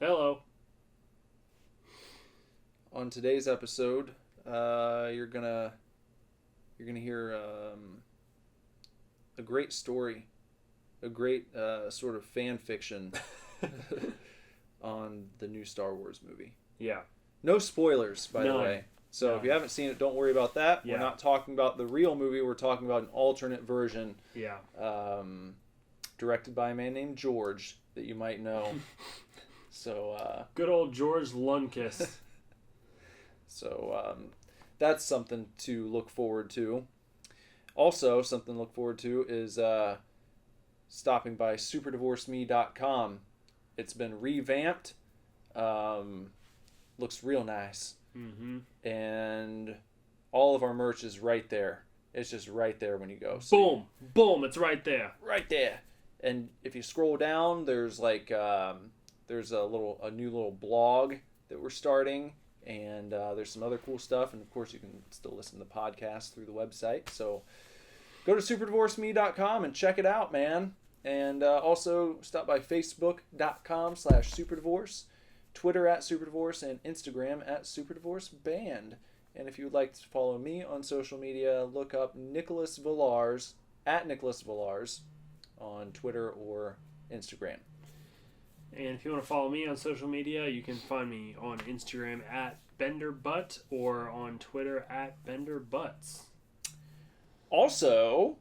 Hello. On today's episode, you're gonna hear a great story, a great sort of fan fiction on the new Star Wars movie. Yeah. No spoilers, by the way. So if you haven't seen it, don't worry about that. Yeah. We're not talking about the real movie. We're talking about an alternate version. Yeah. Directed by a man named George that you might know. So good old George Lunkist. So that's something to look forward to. Also, something to look forward to is stopping by SuperDivorceMe.com. It's been revamped. Looks real nice. Mm-hmm. And all of our merch is right there. It's just right there when you go. So boom, it's right there. Right there. And if you scroll down, there's like there's a new little blog that we're starting, and there's some other cool stuff, and of course you can still listen to the podcast through the website. So go to superdivorceme.com and check it out, man. And also stop by facebook.com/superdivorce, Twitter @superdivorce, and Instagram @superdivorceband. And if you would like to follow me on social media, look up Nicholas Villars @NicholasVillars on Twitter or Instagram. And if you want to follow me on social media, you can find me on Instagram @BenderButt or on Twitter @BenderButts. Also,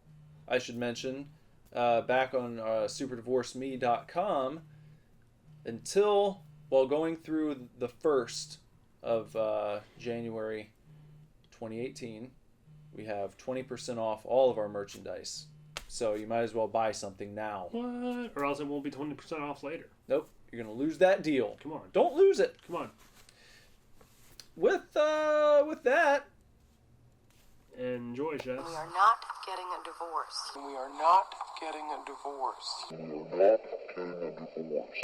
I should mention, back on superdivorceme.com, while going through the 1st of January 2018, we have 20% off all of our merchandise. So you might as well buy something now. What? Or else it won't be 20% off later. Nope. You're going to lose that deal. Come on. Don't lose it. Come on. With that. Enjoy, Jess. We are not getting a divorce. We are not getting a divorce. We are not getting a divorce.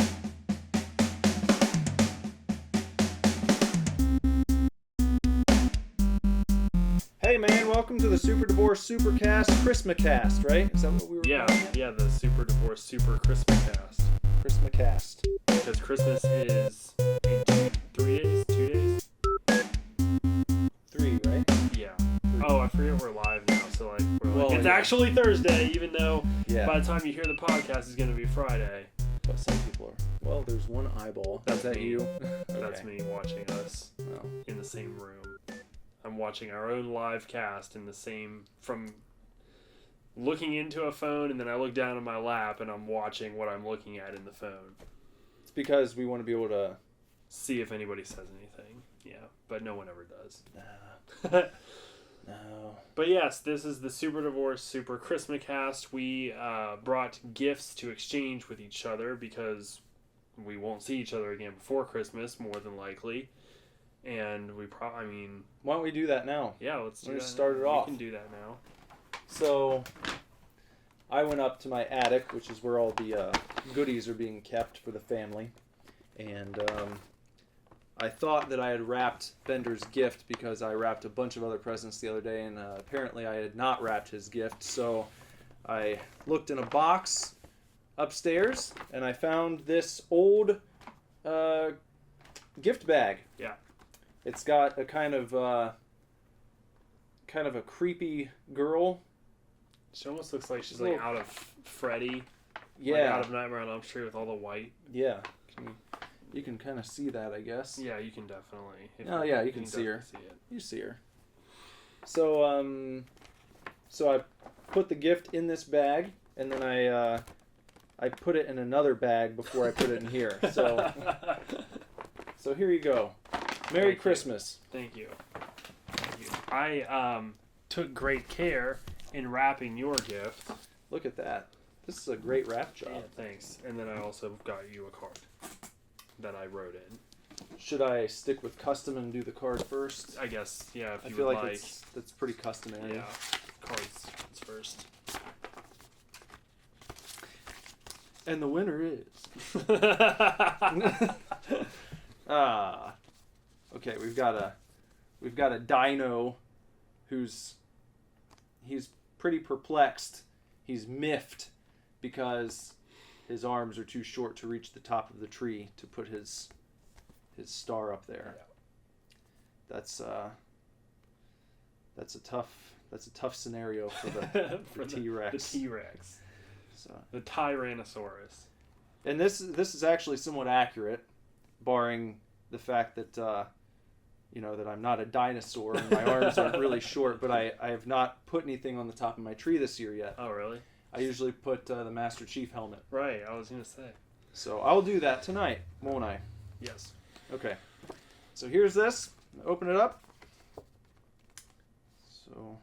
Hey man, welcome to the Super Divorce Supercast Christmacast, right? Is that what we were calling it? Yeah, the Super Divorce Super Christmacast. Christmacast. Because Christmas is in 3 days? 2 days? 3, right? Yeah. 3. Oh, I forget we're live now, so it's actually Thursday, even though by the time you hear the podcast, it's going to be Friday. But some people are. Well, there's one eyeball. Is that me. You? Okay. That's me watching us in the same room. I'm watching our own live cast from looking into a phone, and then I look down at my lap and I'm watching what I'm looking at in the phone. It's because we want to be able to see if anybody says anything. Yeah, but no one ever does. No. But yes, this is the Super Divorce Super Christmacast. We brought gifts to exchange with each other because we won't see each other again before Christmas, more than likely. And why don't we do that now? Yeah, let's do that. Start it off. We can do that now. So, I went up to my attic, which is where all the goodies are being kept for the family. And I thought that I had wrapped Bender's gift because I wrapped a bunch of other presents the other day, and apparently I had not wrapped his gift. So, I looked in a box upstairs, and I found this old gift bag. Yeah. It's got a kind of a creepy girl. She almost looks like she's like out of Freddy. Yeah. Like out of Nightmare on Elm Street with all the white. Yeah. You can kind of see that, I guess. Yeah, you can definitely. You can see her. See it. You see her. So I put the gift in this bag, and then I put it in another bag before I put it in here. So here you go. Merry Christmas. Thank you. I took great care in wrapping your gift. Look at that. This is a great wrap job. Yeah, thanks. And then I also got you a card that I wrote in. Should I stick with custom and do the card first? I guess, yeah, if you feel would like that's pretty customary. Yeah, cards first. And the winner is... Okay, we've got a dino he's pretty perplexed. He's miffed because his arms are too short to reach the top of the tree to put his star up there. Yeah. That's a tough scenario for the T-Rex. The T-Rex. So the Tyrannosaurus. And this is actually somewhat accurate, barring the fact that that I'm not a dinosaur and my arms aren't really short, but I have not put anything on the top of my tree this year yet. Oh, really? I usually put the Master Chief helmet. Right, I was going to say. So I'll do that tonight, won't I? Yes. Okay. So here's this. Open it up. So,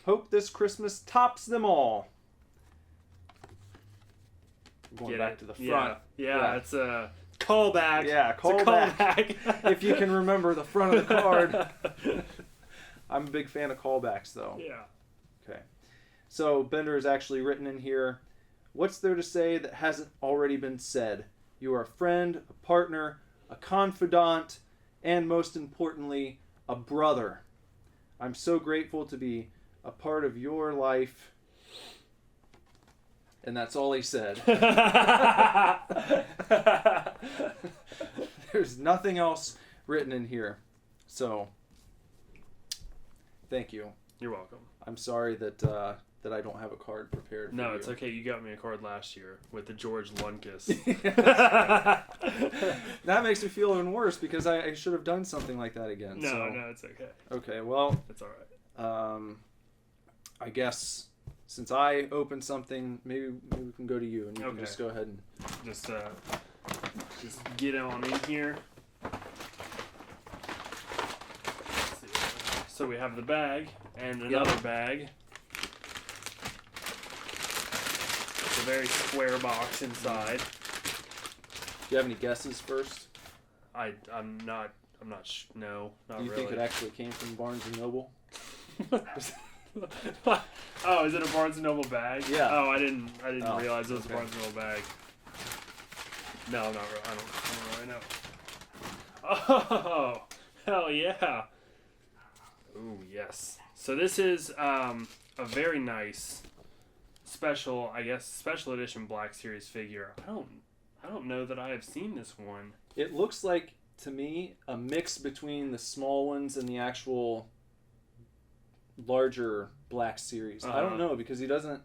hope this Christmas tops them all. Going back to the front. Yeah, it's a callback. Yeah, callback. If you can remember the front of the card. I'm a big fan of callbacks, though. Yeah. Okay. So Bender has actually written in here, what's there to say that hasn't already been said? You are a friend, a partner, a confidant, and most importantly, a brother. I'm so grateful to be a part of your life. And that's all he said. There's nothing else written in here. So, thank you. You're welcome. I'm sorry that I don't have a card prepared for No, you. it's okay. You got me a card last year with the George Lunkist. That makes me feel even worse because I should have done something like that again. No, it's okay. Okay, well... It's all right. I guess since I opened something, maybe we can go to you and you can just go ahead and... Just get on in here. So we have the bag and another bag. It's a very square box inside. Do you have any guesses first? I'm not no, not Do you really. think it actually came from Barnes & Noble? Oh, is it a Barnes & Noble bag? Yeah. Oh, I didn't realize it was okay. a Barnes & Noble bag. No, not really. I don't really know. Oh, hell yeah. Ooh, yes. So this is a very nice special edition Black Series figure. I don't know that I have seen this one. It looks like, to me, a mix between the small ones and the actual larger Black Series. I don't know, because he doesn't...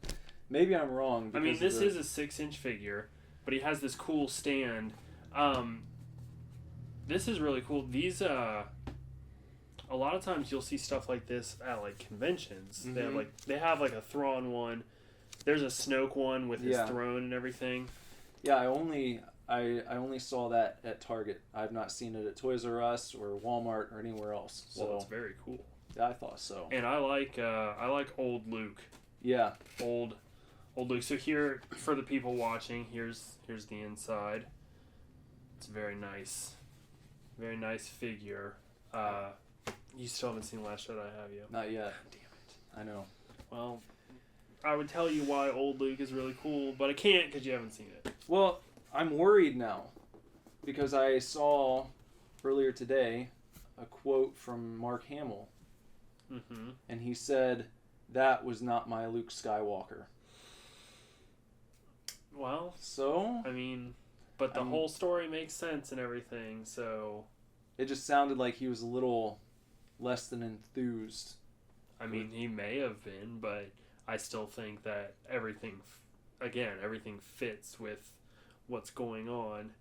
Maybe I'm wrong. I mean, this is a 6-inch figure, but he has this cool stand. This is really cool. These, a lot of times you'll see stuff like this at, like, conventions. Mm-hmm. They have a Thrawn one. There's a Snoke one with his throne and everything. Yeah, I only saw that at Target. I've not seen it at Toys R Us or Walmart or anywhere else. So Well, it's very cool. yeah, I thought so. And I like old Luke. Yeah. Old Luke. So here, for the people watching, here's the inside. It's very nice. Very nice figure. You still haven't seen Last Jedi, have you? Not yet. Damn it. I know. Well, I would tell you why old Luke is really cool, but I can't because you haven't seen it. Well, I'm worried now because I saw earlier today a quote from Mark Hamill. Mm-hmm. And he said, that was not my Luke Skywalker. Well, So? I mean, but the whole story makes sense and everything, so... It just sounded like he was a little less than enthused. I mean, he may have been, but I still think that everything fits with what's going on.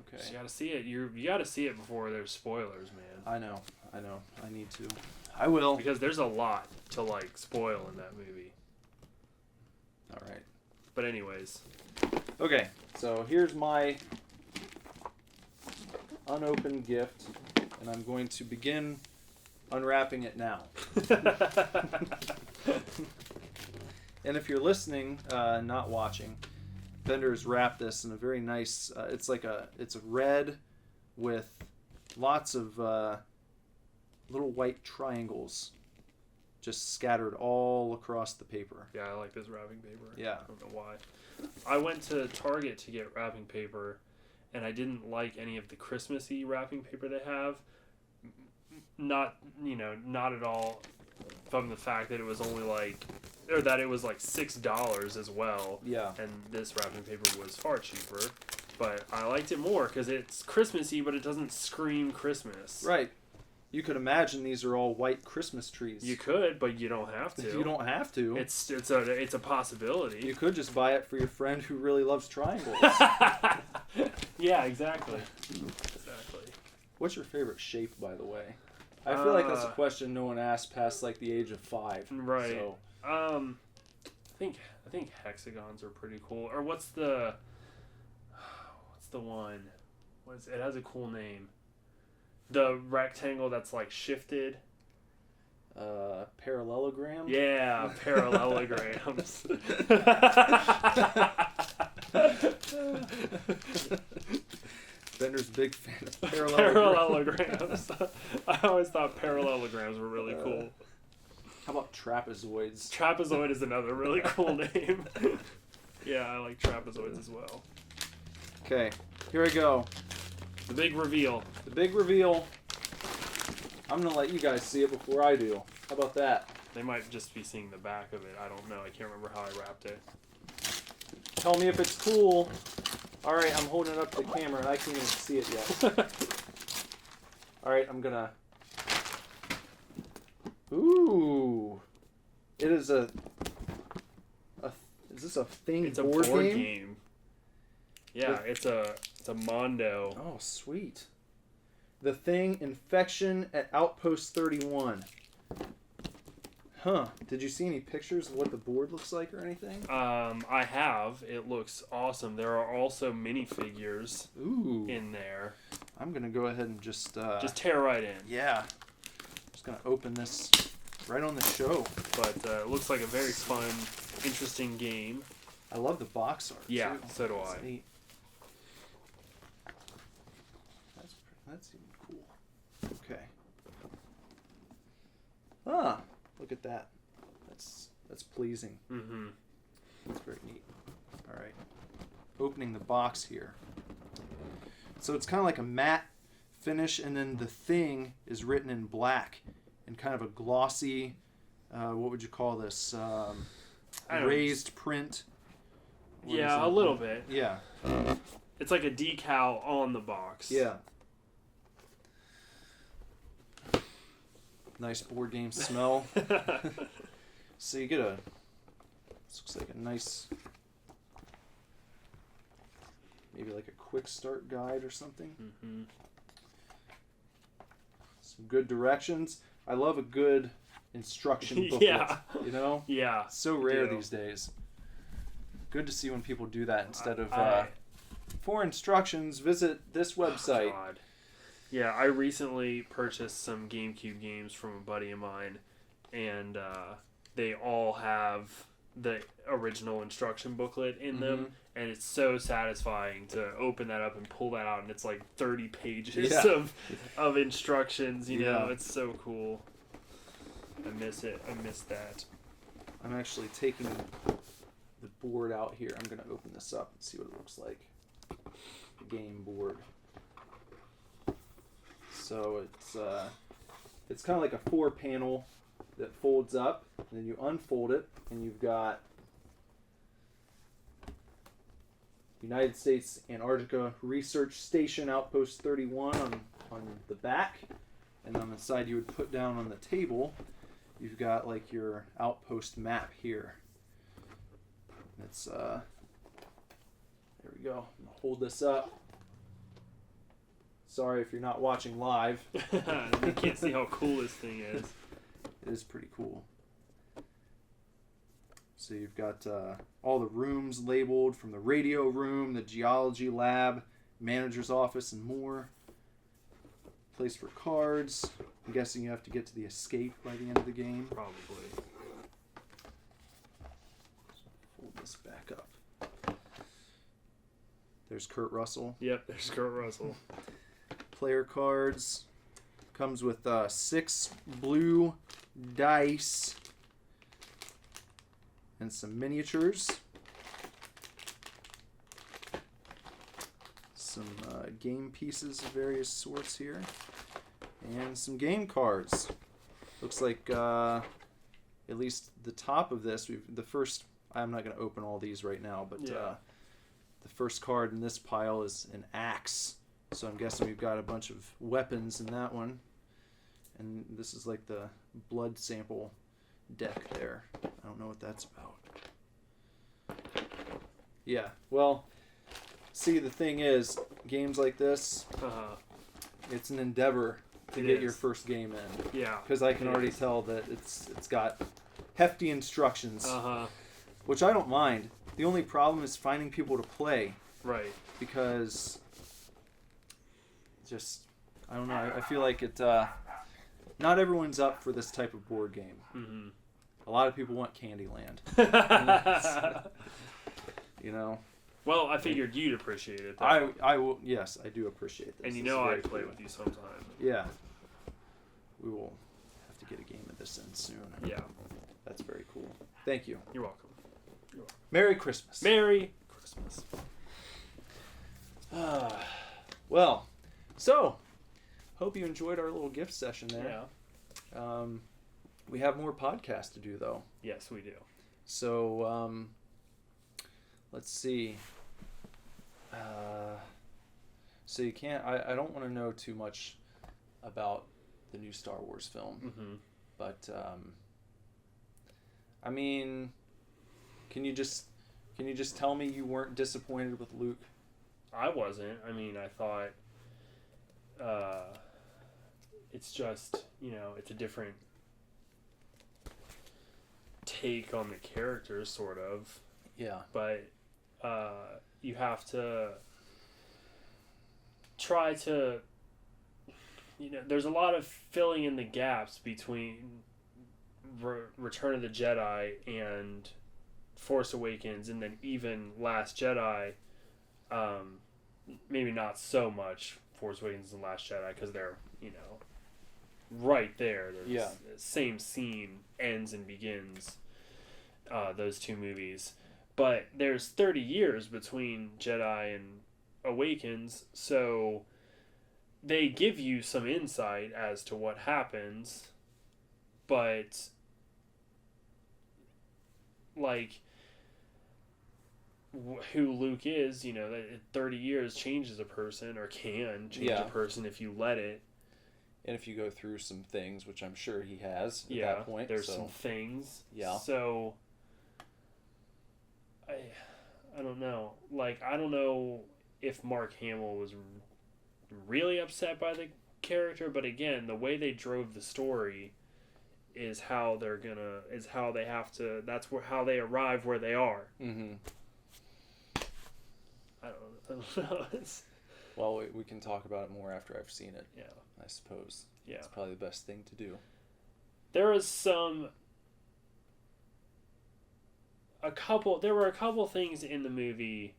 Okay. So you gotta see it. You gotta see it before there's spoilers, man. I know. I need to. I will. Because there's a lot to, spoil in that movie. All right. But anyways. Okay, so here's my unopened gift, and I'm going to begin unwrapping it now. And if you're listening, not watching, Bender's wrapped this in a very nice, it's red with lots of little white triangles just scattered all across the paper. Yeah, I like this wrapping paper. Yeah. I don't know why. I went to Target to get wrapping paper, and I didn't like any of the Christmassy wrapping paper they have. Not at all from the fact that it was only or that it was like $6 as well. Yeah. And this wrapping paper was far cheaper. But I liked it more because it's Christmassy, but it doesn't scream Christmas. Right. You could imagine these are all white Christmas trees. You could, but you don't have to. You don't have to. It's a possibility. You could just buy it for your friend who really loves triangles. Yeah, exactly. What's your favorite shape, by the way? I feel like that's a question no one asks past like the age of 5. Right. So. I think hexagons are pretty cool. Or what's the one? It has a cool name. The rectangle that's like shifted. Parallelogram? Yeah, parallelograms. Bender's a big fan of Parallelograms. I always thought parallelograms were really cool. How about trapezoids? Trapezoid is another really cool name. Yeah, I like trapezoids as well. Okay, here we go. The big reveal. The big reveal. I'm going to let you guys see it before I do. How about that? They might just be seeing the back of it. I don't know. I can't remember how I wrapped it. Tell me if it's cool. All right, I'm holding it up to the camera and I can't even see it yet. All right, I'm going to... Ooh. It is a... Is this a thing? It's a board game. Yeah, it's a Mondo. Oh, sweet. The Thing Infection at Outpost 31. Huh. Did you see any pictures of what the board looks like or anything? I have. It looks awesome. There are also minifigures in there. I'm going to go ahead and just tear right in. Yeah. Just going to open this right on the show. But it looks like a very fun, interesting game. I love the box art, yeah, too. So do That's I. Neat. That's even cool. Okay. Ah, look at that. That's pleasing. Mm-hmm. That's very neat. All right. Opening the box here. So it's kind of like a matte finish, and then the thing is written in black and kind of a glossy, what would you call this? Raised print. Yeah, a little bit. Yeah. It's like a decal on the box. Yeah. Nice board game smell. So you get this looks like a nice, maybe like a quick start guide or something. Mm-hmm. Some good directions. I love a good instruction booklet. Yeah. You know? Yeah. So rare these days. Good to see when people do that instead of, for instructions, visit this website. Oh, God. Yeah, I recently purchased some GameCube games from a buddy of mine, and they all have the original instruction booklet in them, and it's so satisfying to open that up and pull that out, and it's like 30 pages of instructions, you know? It's so cool. I miss it. I miss that. I'm actually taking the board out here. I'm going to open this up and see what it looks like. The game board. So it's kind of like a 4-panel that folds up, and then you unfold it, and you've got United States Antarctica Research Station Outpost 31 on the back, and on the side you would put down on the table, you've got like your outpost map here. It's there we go. I'm gonna hold this up. Sorry if you're not watching live. You can't see how cool this thing is. It is pretty cool. So you've got all the rooms labeled, from the radio room, the geology lab, manager's office, and more. Place for cards. I'm guessing you have to get to the escape by the end of the game. Probably. Fold this back up. There's Kurt Russell. Yep, there's Kurt Russell. Player cards. Comes with 6 blue dice and some miniatures. Some game pieces of various sorts here. And some game cards. Looks like at least the top of this, the first. I'm not going to open all these right now, but the first card in this pile is an axe. So I'm guessing we've got a bunch of weapons in that one. And this is like the blood sample deck there. I don't know what that's about. Yeah, well, see, the thing is, games like this, it's an endeavor to get your first game in. Yeah. Because I can already tell that it's got hefty instructions. Which I don't mind. The only problem is finding people to play. Right. Because just, I don't know, I feel like not everyone's up for this type of board game. Mm-hmm. A lot of people want Candyland. You know? Well, I figured you'd appreciate it, though. I will, yes, I do appreciate this. And you know I'd play with you sometime. Yeah. We will have to get a game of this in soon. Yeah. That's very cool. Thank you. You're welcome. Merry Christmas. Merry Christmas. Well, so, hope you enjoyed our little gift session there. Yeah. We have more podcasts to do, though. Yes, we do. So, let's see. So you can't... I don't want to know too much about the new Star Wars film. Mm-hmm. But, I mean... Can you just tell me you weren't disappointed with Luke? I wasn't. I mean, I thought it's just, it's a different take on the character, sort of. Yeah. But you have to try to, there's a lot of filling in the gaps between Return of the Jedi and Force Awakens, and then even Last Jedi. Maybe not so much Force Awakens and Last Jedi, because they're, right there. There's the same scene ends and begins those two movies. But there's 30 years between Jedi and Awakens, so they give you some insight as to what happens, but like who Luke is, that 30 years changes a person, or can change a person if you let it. And if you go through some things, which I'm sure he has at that point. There's some things. Yeah. So I don't know. Like, I don't know if Mark Hamill was really upset by the character, but again, the way they drove the story is how they have to, that's how they arrive where they are. Mm-hmm. I don't know. Well, we can talk about it more after I've seen it. Yeah. I suppose. Yeah. It's probably the best thing to do. There were a couple things in the movie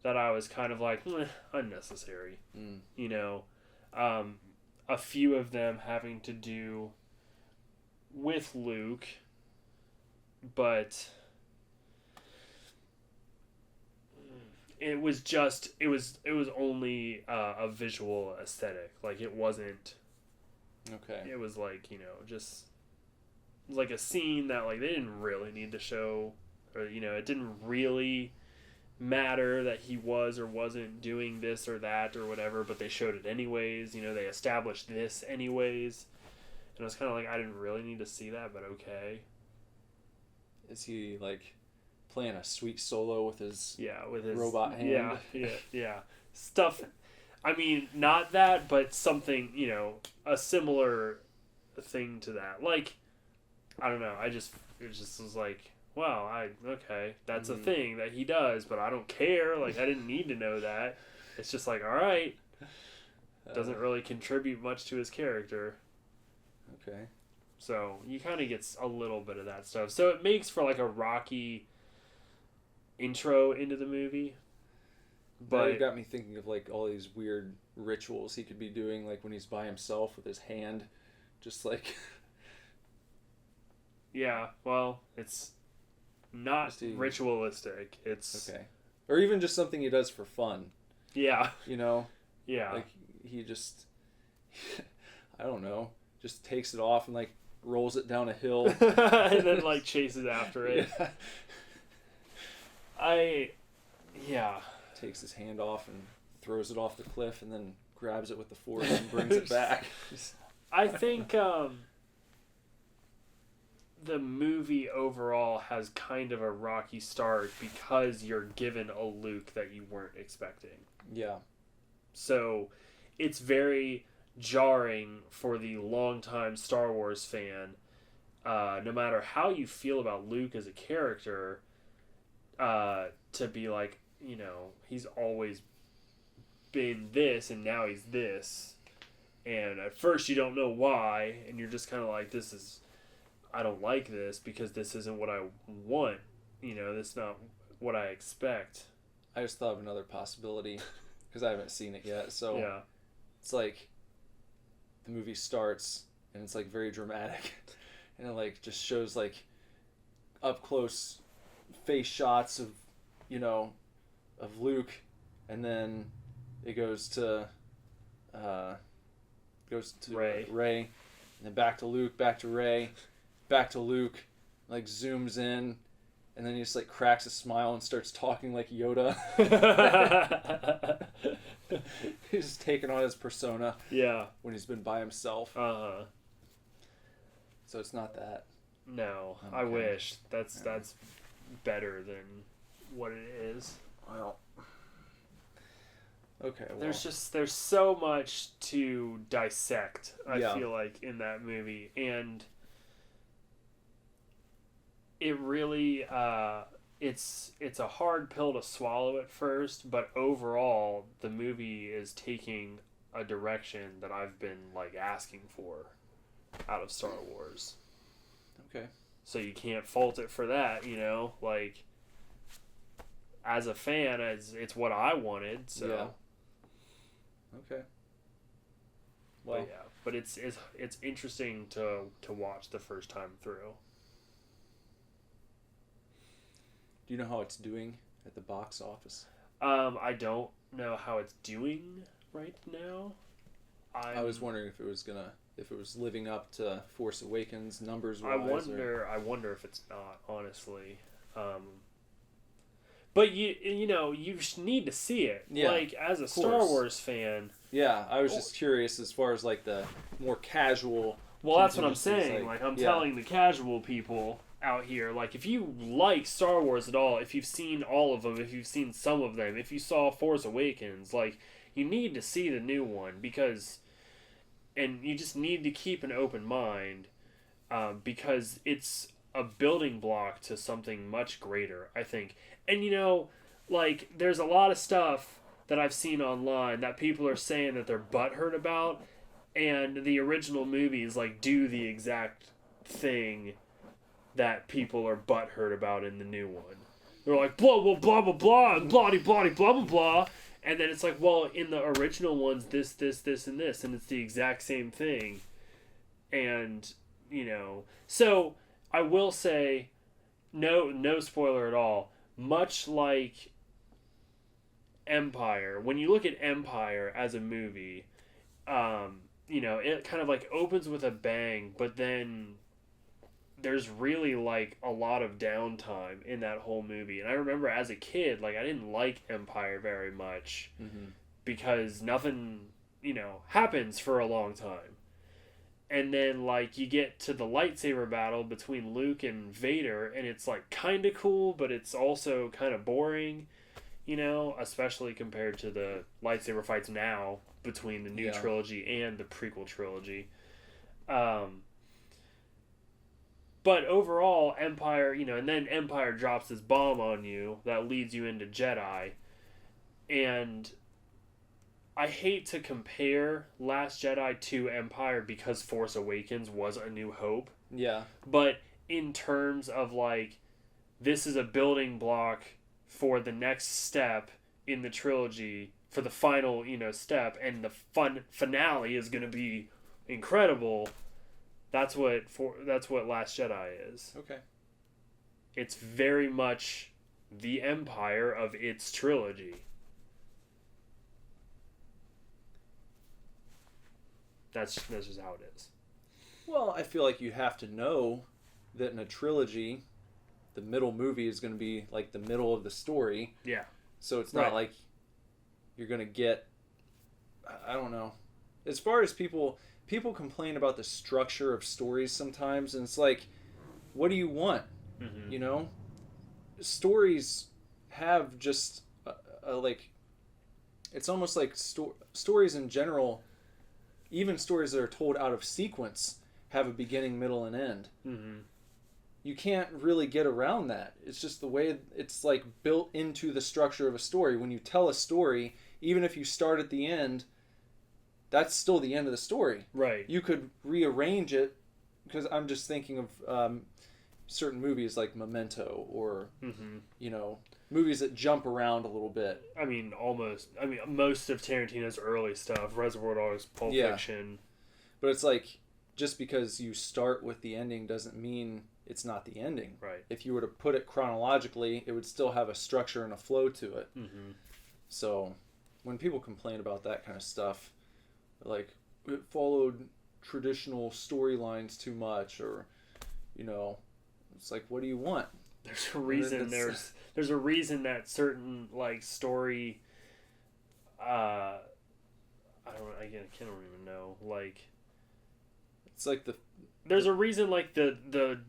that I was kind of like, unnecessary. A few of them having to do with Luke, but it was only a visual aesthetic. Like, it wasn't. Okay. It was like, just like a scene that, like, they didn't really need to show, or it didn't really matter that he was or wasn't doing this or that or whatever, but they showed it anyways. They established this anyways, and I was kind of like, I didn't really need to see that, but okay. Is he like playing a sweet solo with his robot hand? Yeah stuff. I mean, not that, but something, a similar thing to that. Like, I don't know, it just was like, wow, okay, that's a thing that he does, but I don't care. Like, I didn't need to know that. It's just like, all right. Doesn't really contribute much to his character. Okay. So, you kind of get a little bit of that stuff. So, it makes for, like, a rocky intro into the movie. But it got me thinking of, like, all these weird rituals he could be doing, like when he's by himself with his hand, just like... Yeah, well, it's not ritualistic. It's okay, or even just something he does for fun. Yeah, Yeah, like he just, I don't know, just takes it off and like rolls it down a hill. and then like chases after it. Yeah. Takes his hand off and throws it off the cliff, and then grabs it with the force and brings it back. I think the movie overall has kind of a rocky start because you're given a Luke that you weren't expecting. Yeah. So it's very jarring for the longtime Star Wars fan, no matter how you feel about Luke as a character, to be like, you know, he's always been this and now he's this. And at first you don't know why, and you're just kind of like, I don't like this because this isn't what I want. You know, this is not what I expect. I just thought of another possibility because I haven't seen it yet. So yeah. It's like the movie starts and it's like very dramatic, and it like just shows like up close face shots of, you know, of Luke, and then it goes to Rey, and then back to Luke, back to Rey, back to Luke, like zooms in, and then he just like cracks a smile and starts talking like Yoda. He's just taking on his persona. Yeah. When he's been by himself. Uh-huh. So it's not that. No, Okay. I wish. That's better than what it is. Well. Okay, well. There's so much to dissect, I Yeah. feel like, in that movie, and it really it's a hard pill to swallow at first, but overall the movie is taking a direction that I've been like asking for out of Star Wars. Okay. So you can't fault it for that, you know, like as a fan, it's what I wanted, so Yeah. Okay. Well, but it's interesting to watch the first time through. do you know how it's doing at the box office? I don't know how it's doing right now. I was wondering if it was living up to Force Awakens numbers wise. I wonder if it's not, honestly. But you know, you need to see it. Yeah, like as a Star Wars fan. Yeah, I was just curious as far as like the more casual. Well, that's what I'm contingencies, saying. Like I'm telling the casual people out here, like if you like Star Wars at all, if you've seen all of them, if you've seen some of them, if you saw Force Awakens, like you need to see the new one and you just need to keep an open mind, because it's a building block to something much greater, I think. And you know, like there's a lot of stuff that I've seen online that people are saying that they're butthurt about, and the original movies like do the exact thing that people are butthurt about in the new one. They're like blah blah blah blah blah and blah blah blah blah blah, and then it's like, well, in the original ones this and this, and it's the exact same thing. And you know, so I will say, no spoiler at all. Much like Empire, when you look at Empire as a movie, you know, it kind of like opens with a bang, but then there's really like a lot of downtime in that whole movie. And I remember as a kid, like I didn't like Empire very much because nothing, you know, happens for a long time. And then like you get to the lightsaber battle between Luke and Vader, and it's like kind of cool, but it's also kind of boring, you know, especially compared to the lightsaber fights now between the new trilogy and the prequel trilogy. But overall, Empire, you know, and then Empire drops this bomb on you that leads you into Jedi. And I hate to compare Last Jedi to Empire because Force Awakens was A New Hope. Yeah. But in terms of, like, this is a building block for the next step in the trilogy, for the final, you know, step, and the finale is going to be incredible. That's what Last Jedi is. Okay. It's very much the Empire of its trilogy. That's just how it is. Well, I feel like you have to know that in a trilogy, the middle movie is going to be like the middle of the story. Yeah. So it's not like you're going to get, I don't know. As far as people complain about the structure of stories sometimes, and it's like, what do you want? Mm-hmm. You know? Stories have just a like, it's almost like stories in general, even stories that are told out of sequence, have a beginning, middle, and end. Mm-hmm. You can't really get around that. It's just the way it's like built into the structure of a story. When you tell a story, even if you start at the end, that's still the end of the story. Right. You could rearrange it, because I'm just thinking of certain movies like Memento or, you know, movies that jump around a little bit. I mean, most of Tarantino's early stuff, Reservoir Dogs, Pulp Fiction. But it's like, just because you start with the ending doesn't mean it's not the ending. Right. If you were to put it chronologically, it would still have a structure and a flow to it. Mm-hmm. So when people complain about that kind of stuff, like, it followed traditional storylines too much, or, you know, it's like, what do you want? There's a reason there's a reason that certain like story I can't even know, like, it's like there's a reason like the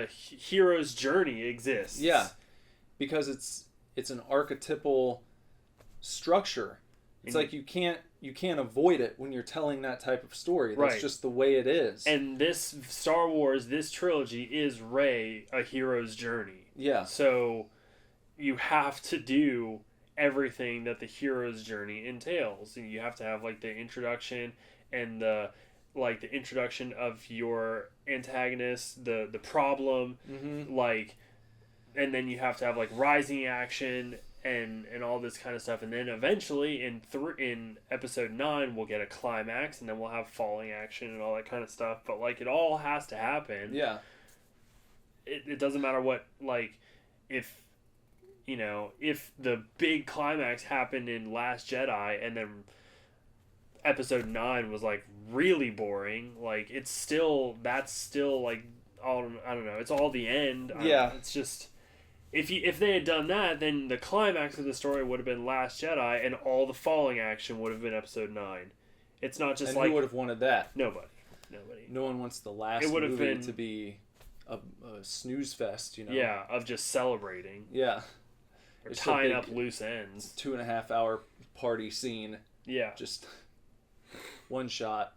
hero's journey exists. Yeah, because it's an archetypal structure. It's like you can't avoid it when you're telling that type of story. That's just the way it is. And this Star Wars, this trilogy is Rey, a hero's journey. Yeah. So you have to do everything that the hero's journey entails. And you have to have like the introduction and the introduction of your antagonist, the problem, like, and then you have to have like rising action and all this kind of stuff, and then eventually in episode 9 we'll get a climax, and then we'll have falling action and all that kind of stuff. But like, it all has to happen. Yeah. It doesn't matter what, like, if the big climax happened in Last Jedi and then episode 9 was like really boring, like, that's still like all, I don't know, it's all the end. It's just, if they had done that, then the climax of the story would have been Last Jedi, and all the falling action would have been episode 9. It's not just, and like, who would have wanted that? Nobody. No one wants the last movie to be a snooze fest, you know? Yeah, of just celebrating. Yeah. Or tying up loose ends. 2.5 hour party scene. Yeah. Just one shot.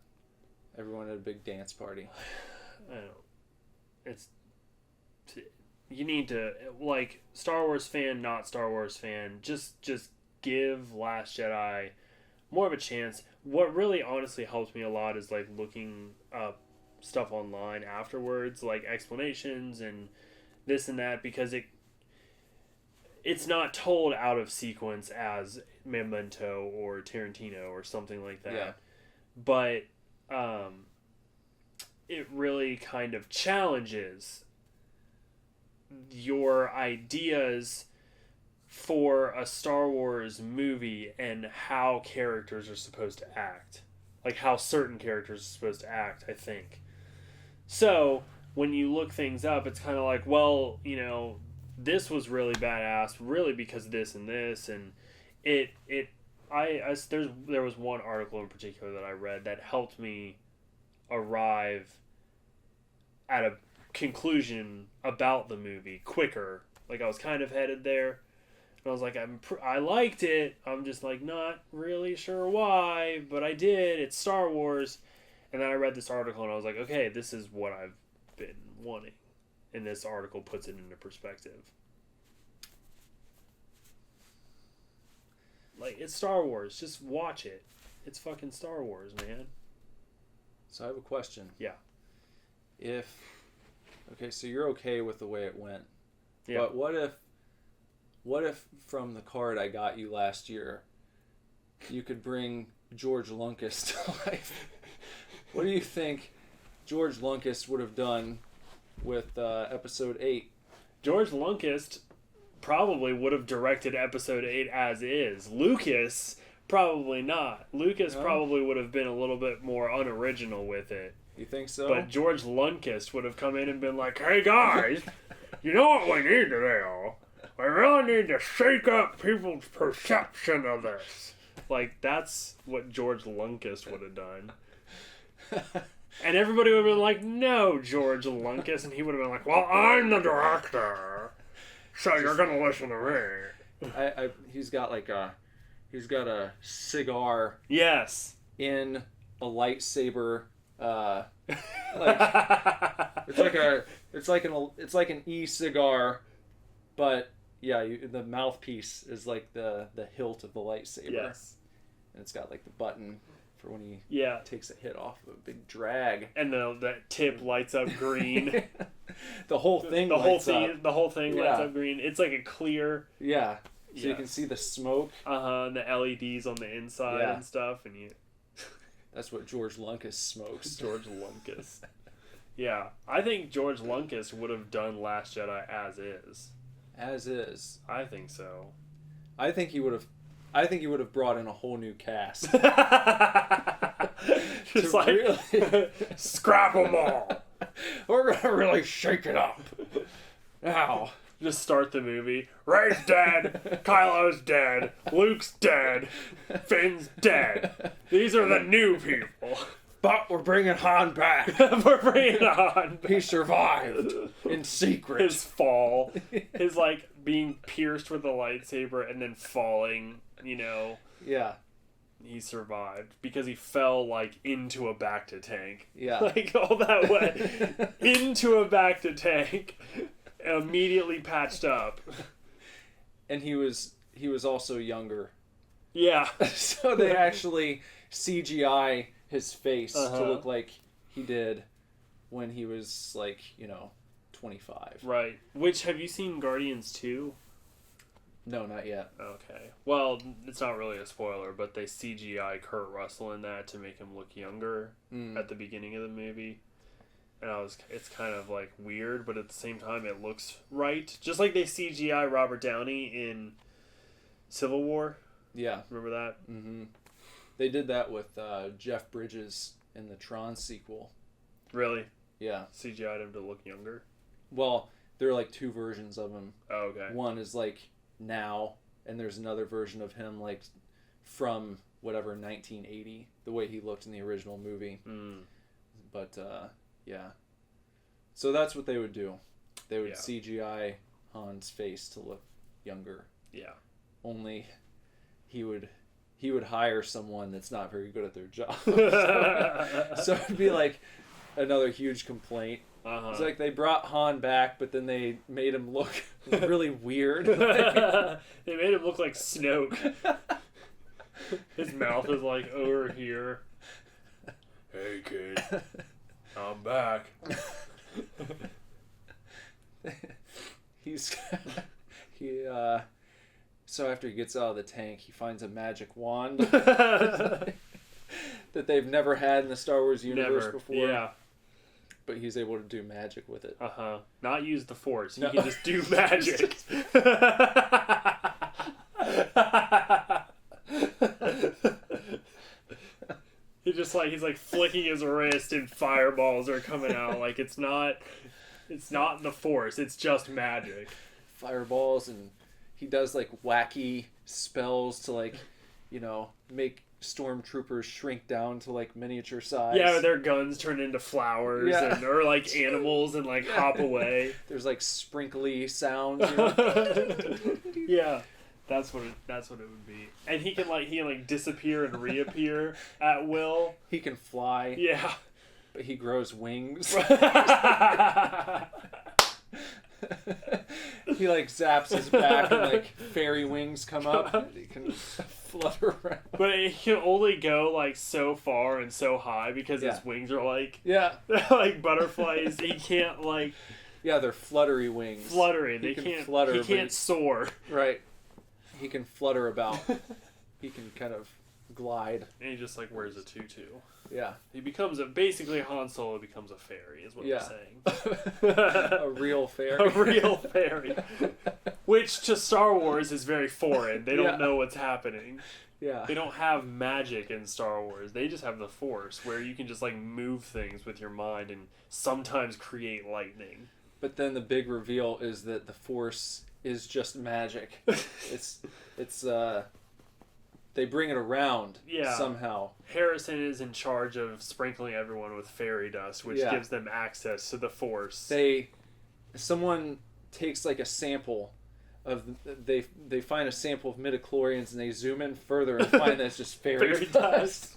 Everyone at a big dance party. I don't. You need to, like, Star Wars fan, not Star Wars fan, just give Last Jedi more of a chance. What really honestly helps me a lot is like looking up stuff online afterwards, like explanations and this and that, because it's not told out of sequence as Memento or Tarantino or something like that. Yeah. But it really kind of challenges your ideas for a Star Wars movie and how characters are supposed to act. Like, how certain characters are supposed to act, I think. So, when you look things up, it's kind of like, well, you know, this was really badass, really because of this and this, and there was one article in particular that I read that helped me arrive at a conclusion about the movie quicker. Like, I was kind of headed there, and I was like, I liked it. I'm just like not really sure why, but I did. It's Star Wars. And then I read this article, and I was like, okay, this is what I've been wanting. And this article puts it into perspective. Like, it's Star Wars. Just watch it. It's fucking Star Wars, man. So I have a question. Yeah. Okay, so you're okay with the way it went. Yeah. But what if from the card I got you last year, you could bring George Lunkist to life? What do you think George Lunkist would have done with Episode VIII? George Lunkist probably would have directed Episode VIII as is. Lucas, probably not. Lucas probably would have been a little bit more unoriginal with it. You think so? But George Lunkist would have come in and been like, "Hey guys, you know what we need to do? We really need to shake up people's perception of this." Like, that's what George Lunkist would have done. And everybody would have been like, "No, George Lunkist." And he would have been like, "Well, I'm the director, so you're going to listen to me." He's got a cigar. Yes. In a lightsaber, it's like an e-cigar, but yeah, the mouthpiece is like the hilt of the lightsaber. Yes. And it's got like the button for when he takes a hit off of a big drag. And that tip lights up green. The whole thing lights up. The whole thing lights up green. It's like a clear. Yeah. So you can see the smoke. And the LEDs on the inside and stuff, and you. That's what George Lunkist smokes. George Lunkist. Yeah, I think George Lunkist would have done Last Jedi as is. As is. I think so. I think he would have brought in a whole new cast. Just like really... scrap them all. We're gonna really shake it up. Now. Just start the movie. Rey's dead. Kylo's dead. Luke's dead. Finn's dead. These are the new people. But we're bringing Han back. We're bringing Han back. He survived in secret. His fall. His, like, being pierced with a lightsaber and then falling, you know. Yeah. He survived because he fell, like, into a bacta tank. Yeah. Like, all that way. Into a bacta tank. Immediately patched up. And he was also younger. Yeah. So they actually CGI his face to look like he did when he was, like, 25. Right. Which, have you seen Guardians 2? No, not yet. Okay. Well, it's not really a spoiler, but they CGI Kurt Russell in that to make him look younger at the beginning of the movie. And it's kind of like weird, but at the same time it looks right. Just like they CGI Robert Downey in Civil War. Yeah. Remember that? Mm-hmm. They did that with Jeff Bridges in the Tron sequel. Really? Yeah. CGI'd him to look younger? Well, there are like two versions of him. Oh, okay. One is like now, and there's another version of him like from whatever 1980, the way he looked in the original movie. But yeah. So that's what they would do. They would CGI Han's face to look younger. Yeah. Only he would hire someone that's not very good at their job. So it'd be like another huge complaint. It's like they brought Han back, but then they made him look really weird. They made him look like Snoke. His mouth is like over here. Hey kid, I'm back. So after he gets out of the tank, he finds a magic wand that they've never had in the Star Wars universe before. Yeah. But he's able to do magic with it. Not use the Force. He can just do magic. He's like flicking his wrist and fireballs are coming out. Like it's not the Force. It's just magic. Fireballs, and he does like wacky spells to like, make stormtroopers shrink down to like miniature size. Yeah, their guns turn into flowers or like animals and like hop away. There's like sprinkly sounds. Yeah. That's what it would be. And he can disappear and reappear at will. He can fly. Yeah. But he grows wings. He like zaps his back and like fairy wings come up and he can flutter around. But he can only go like so far and so high because his wings are like like butterflies. He can't like they're fluttery wings. Fluttering. They can't flutter. He can't soar. Right. He can flutter about. He can kind of glide. And he just like wears a tutu. Yeah. He becomes basically Han Solo becomes a fairy is what I'm saying. A real fairy. A real fairy. Which to Star Wars is very foreign. They don't Yeah. know what's happening. Yeah. They don't have magic in Star Wars. They just have the Force, where you can just like move things with your mind and sometimes create lightning. But then the big reveal is that the Force is just magic. it's they bring it around somehow. Harrison is in charge of sprinkling everyone with fairy dust, which gives them access to the Force. Someone takes like a sample of they find a sample of midichlorians and they zoom in further and find that it's just fairy dust.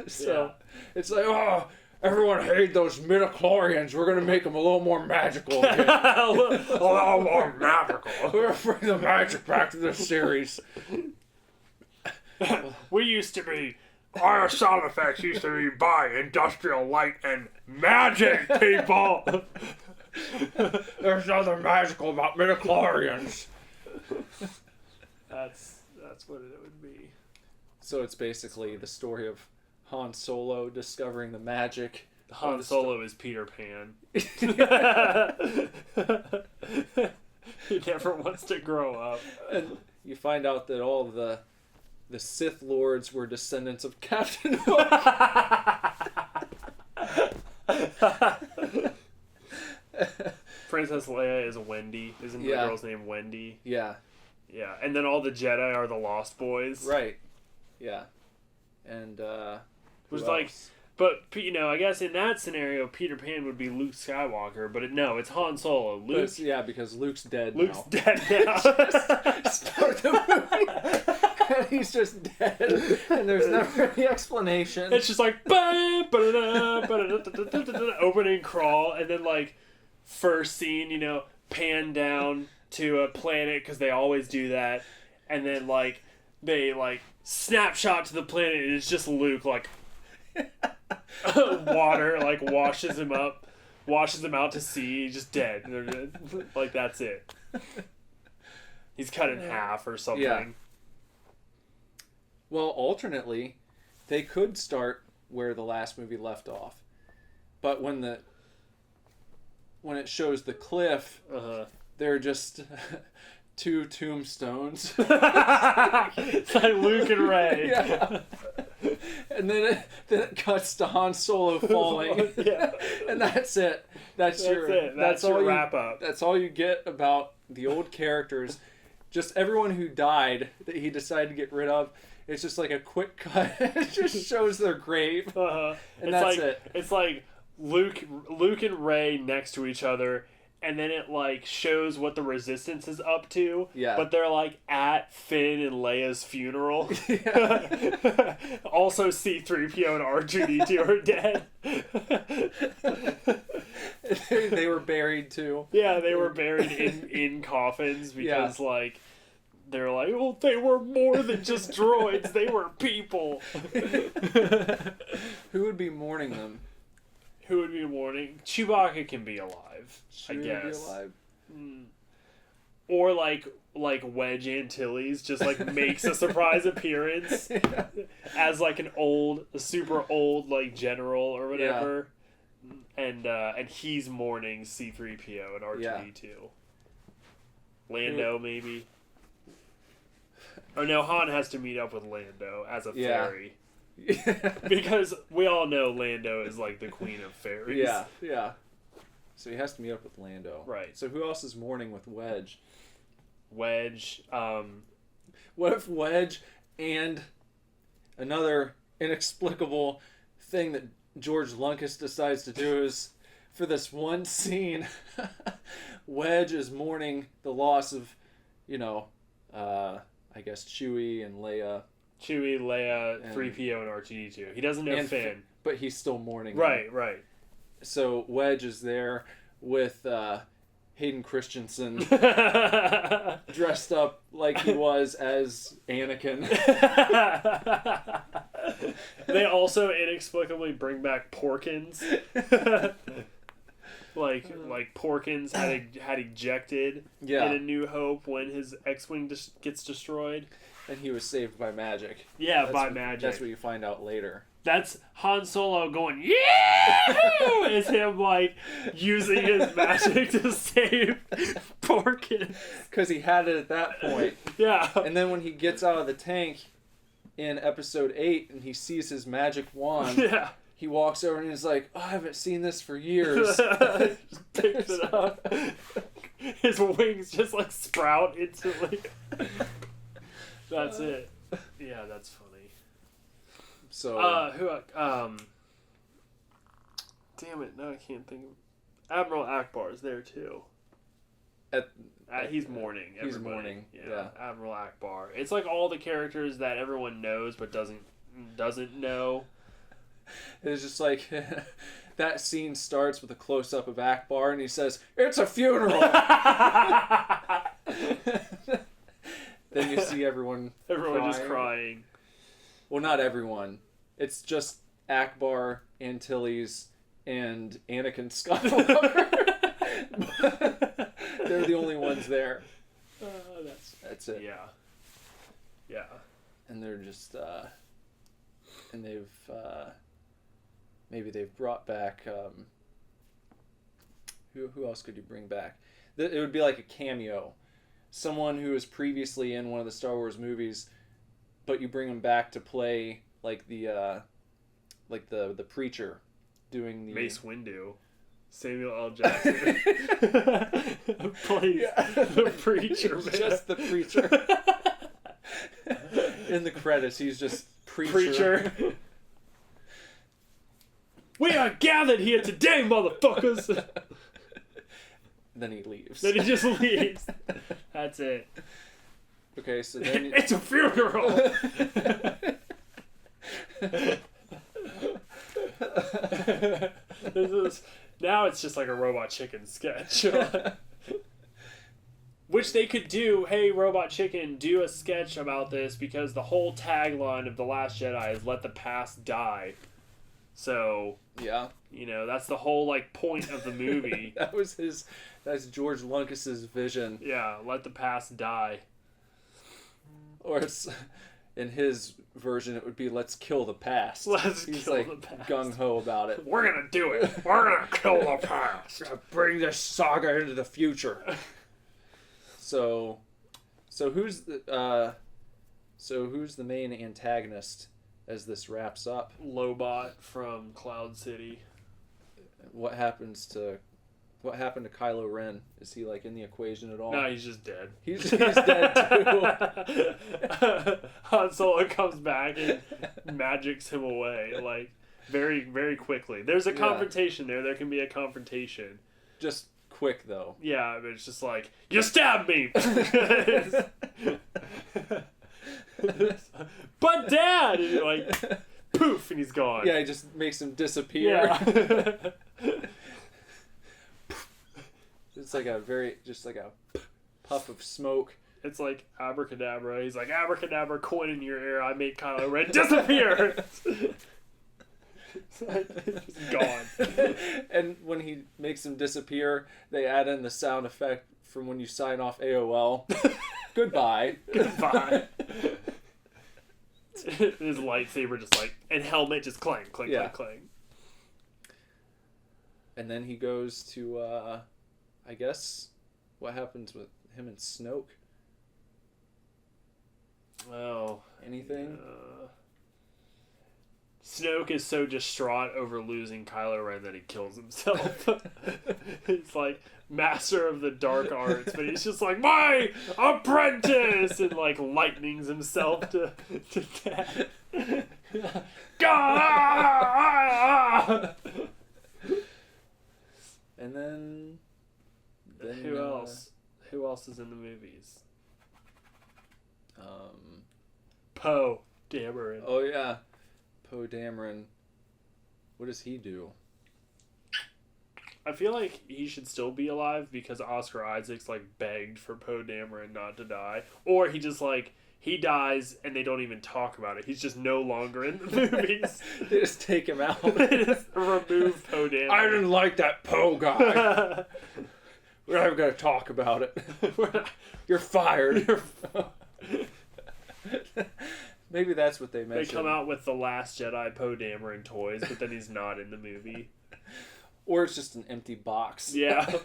So it's like, oh, everyone hated those midichlorians. We're gonna make them a little more magical again. a little more magical. We're gonna bring the magic back to this series. We used to be. Our sound effects used to be by Industrial Light and Magic, people. There's nothing magical about midichlorians. That's what it would be. So it's basically the story of Han Solo discovering the magic. Han Solo is Peter Pan. He never wants to grow up. And you find out that all the Sith Lords were descendants of Captain Hook. Princess Leia is Wendy. Isn't the girl's name Wendy? Yeah. Yeah. And then all the Jedi are the Lost Boys. Right. Yeah. And was like, but you know, I guess in that scenario, Peter Pan would be Luke Skywalker, but no, it's Han Solo. Luke, because Luke's dead. Luke's now. dead now. Start the movie. And he's just dead, and there's never any explanation. It's just like opening crawl, and then like first scene, you know, pan down to a planet because they always do that, and then like they like snapshot to the planet, and it's just Luke like water like washes him out to sea, just dead. Like that's it. He's cut in half or something. Yeah. Well, alternately, they could start where the last movie left off, but when it shows the cliff, they're just two tombstones. It's like Luke and Rey. Yeah. And then it cuts to Han Solo falling. Yeah. And that's it. That's it. That's all your you, wrap up. That's all you get about the old characters. Just everyone who died that he decided to get rid of. It's just like a quick cut. It just shows their grave. And that's it. It's like Luke and Rey next to each other, and then it like shows what the Resistance is up to. Yeah. But they're like at Finn and Leia's funeral. Yeah. Also, C-3PO and R2-D2 are dead. They were buried too. Yeah, they were buried in coffins because like they're like, well, they were more than just droids; they were people. Who would be mourning them? Who would be mourning? Chewbacca can be alive, I guess. Be alive. Or like Wedge Antilles just like makes a surprise appearance as like a super old like general or whatever. And he's mourning C-3PO and R2-D2. Lando, maybe. Oh no, Han has to meet up with Lando as a fairy. Because we all know Lando is like the queen of fairies. Yeah. So he has to meet up with Lando. Right. So who else is mourning with Wedge? Wedge. What if Wedge and another inexplicable thing that George Lunkist decides to do is, for this one scene, Wedge is mourning the loss of, I guess Chewie and Leia. Chewie, Leia, 3PO, and R2-D2. He doesn't know Finn. But he's still mourning. Right. So Wedge is there with Hayden Christensen dressed up like he was as Anakin. They also inexplicably bring back Porkins. like Porkins had ejected in A New Hope when his X-wing gets destroyed, and he was saved by magic. Yeah, by magic. That's what you find out later. That's Han Solo going, yeah! Is him, like, using his magic to save Porkins. Because he had it at that point. Yeah. And then when he gets out of the tank in Episode 8 and he sees his magic wand, he walks over and he's like, oh, I haven't seen this for years. Just picks it up. His wings just, like, sprout instantly. That's it. Yeah, that's funny. So damn it, no, I can't think of Admiral Akbar is there too. He's mourning. He's mourning. Yeah. Admiral Akbar. It's like all the characters that everyone knows but doesn't know. It's just like that scene starts with a close up of Akbar and he says, "It's a funeral." Then you see everyone just crying. Well, not everyone. It's just Akbar, Antilles, and Anakin Skywalker. They're the only ones there. That's it. Yeah. And they're just, and they've, maybe they've brought back, who else could you bring back? It would be like a cameo. Someone who was previously in one of the Star Wars movies, but you bring him back to play like the preacher doing the Mace Windu. Samuel L. Jackson plays the preacher. Man. Just the preacher. In the credits, he's just preacher. We are gathered here today, motherfuckers. Then he leaves. Then he just leaves. That's it. Okay, so then... It's a funeral! Now it's just like a Robot Chicken sketch. Which they could do, hey, Robot Chicken, do a sketch about this, because the whole tagline of The Last Jedi is let the past die. So... Yeah. You know, that's the whole, like, point of the movie. That's George Lunkist's vision. Yeah, let the past die. Or it's, in his version, it would be, let's kill the past. He's kill the past. Gung-ho about it. We're gonna do it. We're gonna kill the past. We're gonna bring this saga into the future. So who's the main antagonist as this wraps up? Lobot from Cloud City. What happened to Kylo Ren? Is he like in the equation at all? No, he's just dead. He's dead too. Han Solo comes back and magics him away like very, very quickly. There's a confrontation there. There can be a confrontation. Just quick though. Yeah, but it's just like, you stabbed me. But Dad, and you're like, poof, and he's gone. Yeah, he just makes him disappear. Yeah. It's like a puff of smoke. It's like abracadabra. He's like, abracadabra, coin in your ear. I make Kylo Ren disappear. It's just gone. And when he makes him disappear, they add in the sound effect from when you sign off AOL. Goodbye. Goodbye. His lightsaber just like, and helmet just clang, clang, clang, clang. And then he goes to, I guess, what happens with him and Snoke? Oh. Anything? Snoke is so distraught over losing Kylo Ren that he kills himself. He's like master of the dark arts, but he's just like, my apprentice, and like lightnings himself to death. And then who else? Who else is in the movies? Poe Dameron. Oh yeah, Poe Dameron. What does he do? I feel like he should still be alive because Oscar Isaac's like begged for Poe Dameron not to die, or he just like He dies, and they don't even talk about it. He's just no longer in the movies. They just take him out. They just remove Poe Dameron. I didn't like that Poe guy. We're not even going to talk about it. You're fired. Maybe that's what they mentioned. They come out with the Last Jedi Poe Dameron toys, but then he's not in the movie. Or it's just an empty box. Yeah.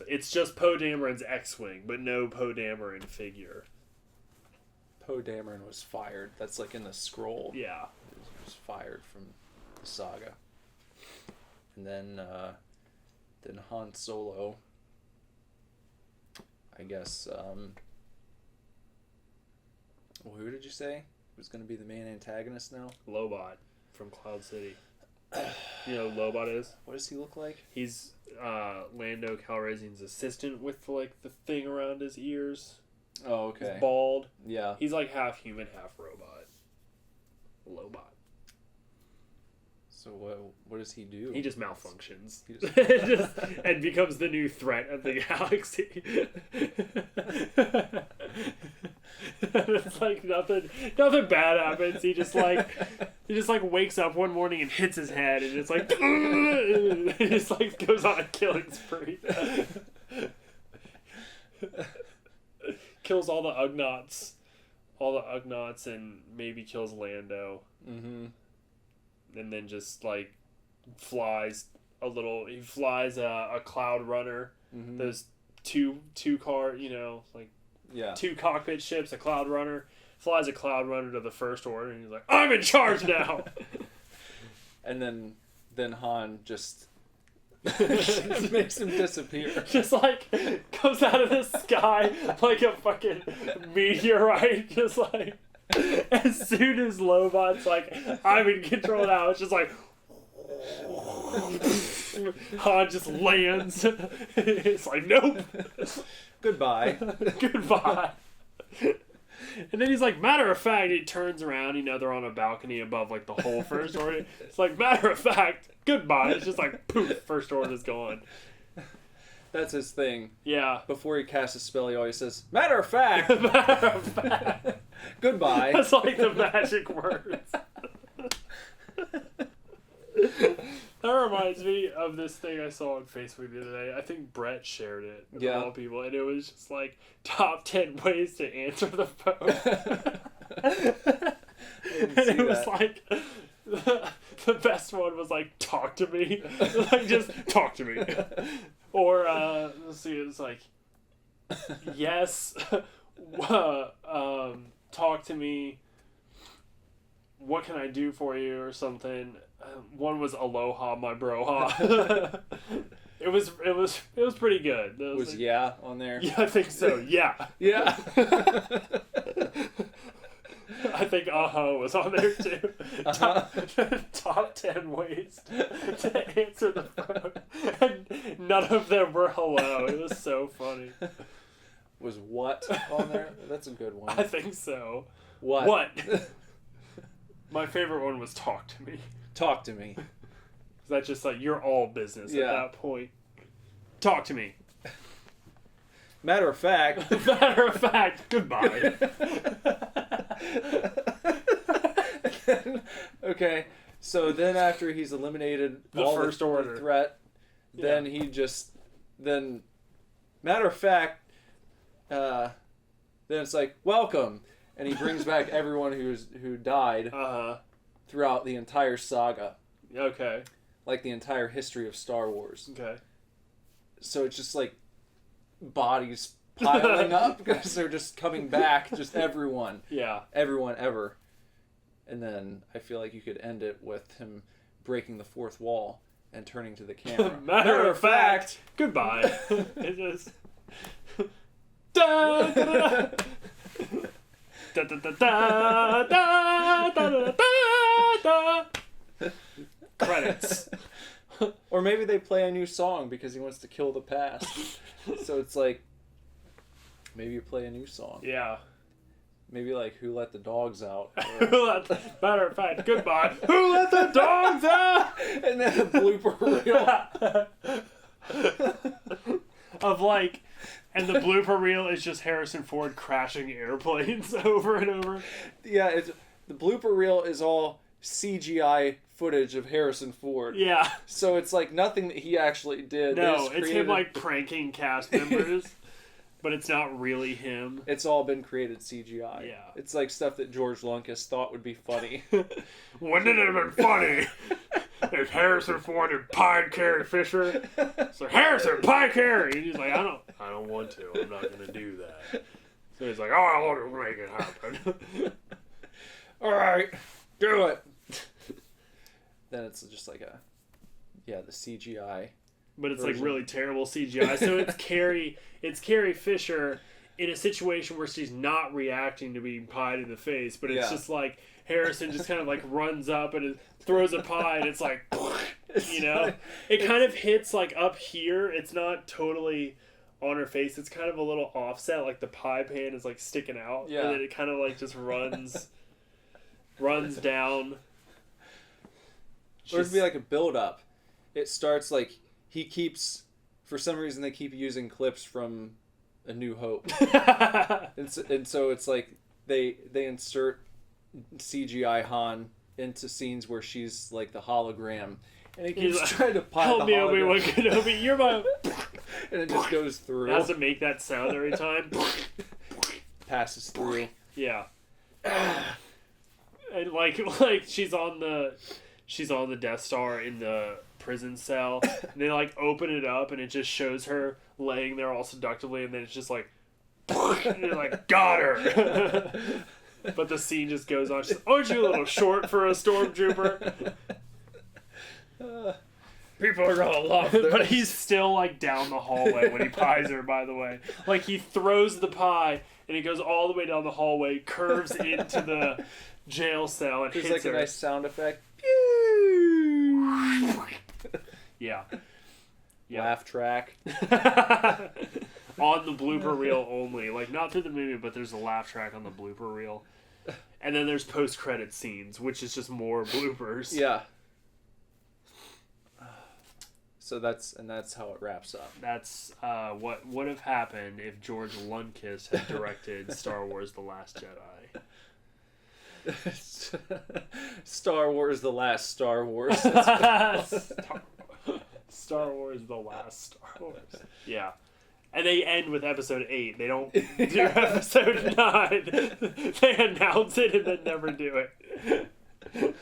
It's just Poe Dameron's X-Wing, but no Poe Dameron figure. Poe Dameron was fired. That's like in the scroll. Yeah. He was fired from the saga. And then Han Solo, I guess, who did you say was going to be the main antagonist now? Lobot from Cloud City. You know who Lobot is? What does he look like? He's Lando Calrissian's assistant with like the thing around his ears. Oh, okay. He's bald. Yeah. He's like half human, half robot. Lobot. So what does he do? He just malfunctions. He just... and becomes the new threat of the galaxy. It's like nothing bad happens. He just like wakes up one morning and hits his head, and it's like he just like goes on a killing spree. Kills all the Ugnaughts, and maybe kills Lando. Mm-hmm. And then just like flies a cloud runner. Mm-hmm. Those two car, like yeah, 2 cockpit ships, a cloud runner. Flies a cloud runner to the First Order, and he's like, I'm in charge now. And then Han just makes him disappear. Just like comes out of the sky like a fucking meteorite. Just like as soon as Lobot's like, I'm in control now, it's just like Han just lands. It's like, nope. Goodbye. Goodbye. And then he's like, matter of fact, he turns around, they're on a balcony above like the whole First Order. It's like, matter of fact, goodbye. It's just like, poof, First Order's gone. That's his thing. Yeah. Before he casts a spell, he always says, matter of fact. Matter of fact. Goodbye. That's like the magic words. That reminds me of this thing I saw on Facebook the other day. I think Brett shared it. Of all people. And it was just like, top 10 ways to answer the phone. And it was like, the best one was like, talk to me. Like, just talk to me. Or, let's see, it's like, yes, talk to me. What can I do for you, or something? One was aloha, my broha. It was pretty good. Was like, yeah on there? Yeah, I think so. Yeah. Yeah. I think was on there too. Top 10 ways to answer the phone. And none of them were hello. It was so funny. Was what on there? That's a good one. I think so. What? My favorite one was talk to me. Talk to me. That's just like, you're all business at that point. Talk to me. Matter of fact. Matter of fact. Goodbye. Okay, so then after he's eliminated the all First Order threat, then he just matter of fact, then it's like, welcome, and he brings back everyone who died throughout the entire saga. Okay. Like the entire history of Star Wars. Okay. So it's just like bodies piling up because they're just coming back, just everyone. Yeah. Everyone ever. And then I feel like you could end it with him breaking the fourth wall and turning to the camera. Matter of fact, goodbye. It just da da da da da da da da da da. Credits. Or maybe they play a new song because he wants to kill the past. So it's like, maybe you play a new song. Yeah. Maybe like Who Let the Dogs Out. Matter of fact, goodbye. Who let the dogs out? And then a blooper reel. of like, and the blooper reel is just Harrison Ford crashing airplanes over and over. Yeah, the blooper reel is all CGI footage of Harrison Ford. Yeah. So it's like nothing that he actually did. No, it's him like pranking cast members, but it's not really him. It's all been created CGI. Yeah. It's like stuff that George Lunkist thought would be funny. Wouldn't it have been funny if Harrison Ford and Pine Carey Fisher? So Harrison, Pine Carey! And he's like, I don't want to. I'm not going to do that. So he's like, oh, I want to make it happen. All right, do it. Then it's just like the CGI. But it's version. like really terrible CGI. So it's Carrie Fisher in a situation where she's not reacting to being pied in the face, but it's just like Harrison just kind of like runs up and throws a pie, and it's like, you know, it kind of hits like up here. It's not totally on her face. It's kind of a little offset, like the pie pan is like sticking out, and then it kind of like just runs down. Or it'd be like a build up. It starts like for some reason they keep using clips from A New Hope. and so it's like they insert CGI Han into scenes where she's like the hologram. And he keeps trying to pie help the me, hologram. Obi-Wan Kenobi, you're my... And it just goes through. It has to make that sound every time. Passes through. Yeah. And like she's on the Death Star in the prison cell, and they like open it up and it just shows her laying there all seductively, and then it's just like and you're like, got her. But the scene just goes on. She's like, aren't you a little short for a stormtrooper? People are gonna love this. But he's still like down the hallway when he pies her, by the way. Like he throws the pie and he goes all the way down the hallway, curves into the jail cell, and There's hits like her. a nice sound effect. Yeah. Laugh track. On the blooper reel only. Like, not through the movie, but there's a laugh track on the blooper reel. And then there's post-credit scenes, which is just more bloopers. Yeah. So that's how it wraps up. That's what would have happened if George Lunkist had directed Star Wars The Last Jedi. Star Wars The Last Star Wars. Star Wars The Last Star Wars. Yeah. And they end with episode 8. They don't do episode 9. They announce it and then never do it.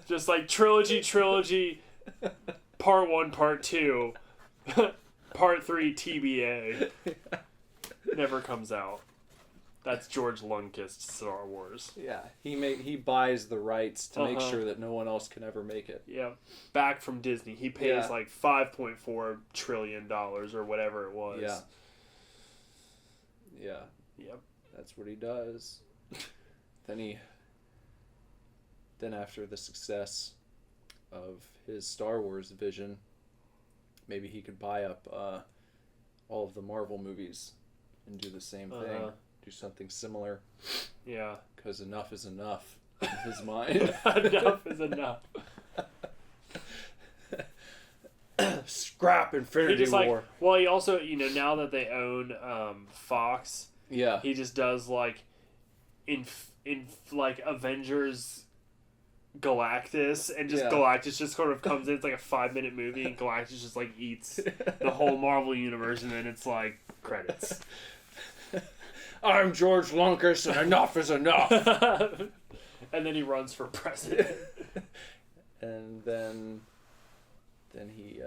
Just like trilogy, part 1, part 2, part 3 TBA. Never comes out. That's George Lunkist's Star Wars. Yeah, he buys the rights to make sure that no one else can ever make it. Yeah, back from Disney. He pays like $5.4 trillion or whatever it was. Yeah. Yeah. Yep. That's what he does. Then after the success of his Star Wars vision, maybe he could buy up all of the Marvel movies and do the same thing. Do something similar. Yeah. Because enough is enough in his mind. Enough is enough. Scrap Infinity War. Well, he also, now that they own Fox, Yeah. he just does like in like Avengers Galactus, and just Galactus just sort of comes in. It's like a 5-minute movie, and Galactus just like eats the whole Marvel universe, and then it's like credits. I'm George Lunkist, and enough is enough. And then he runs for president. And then he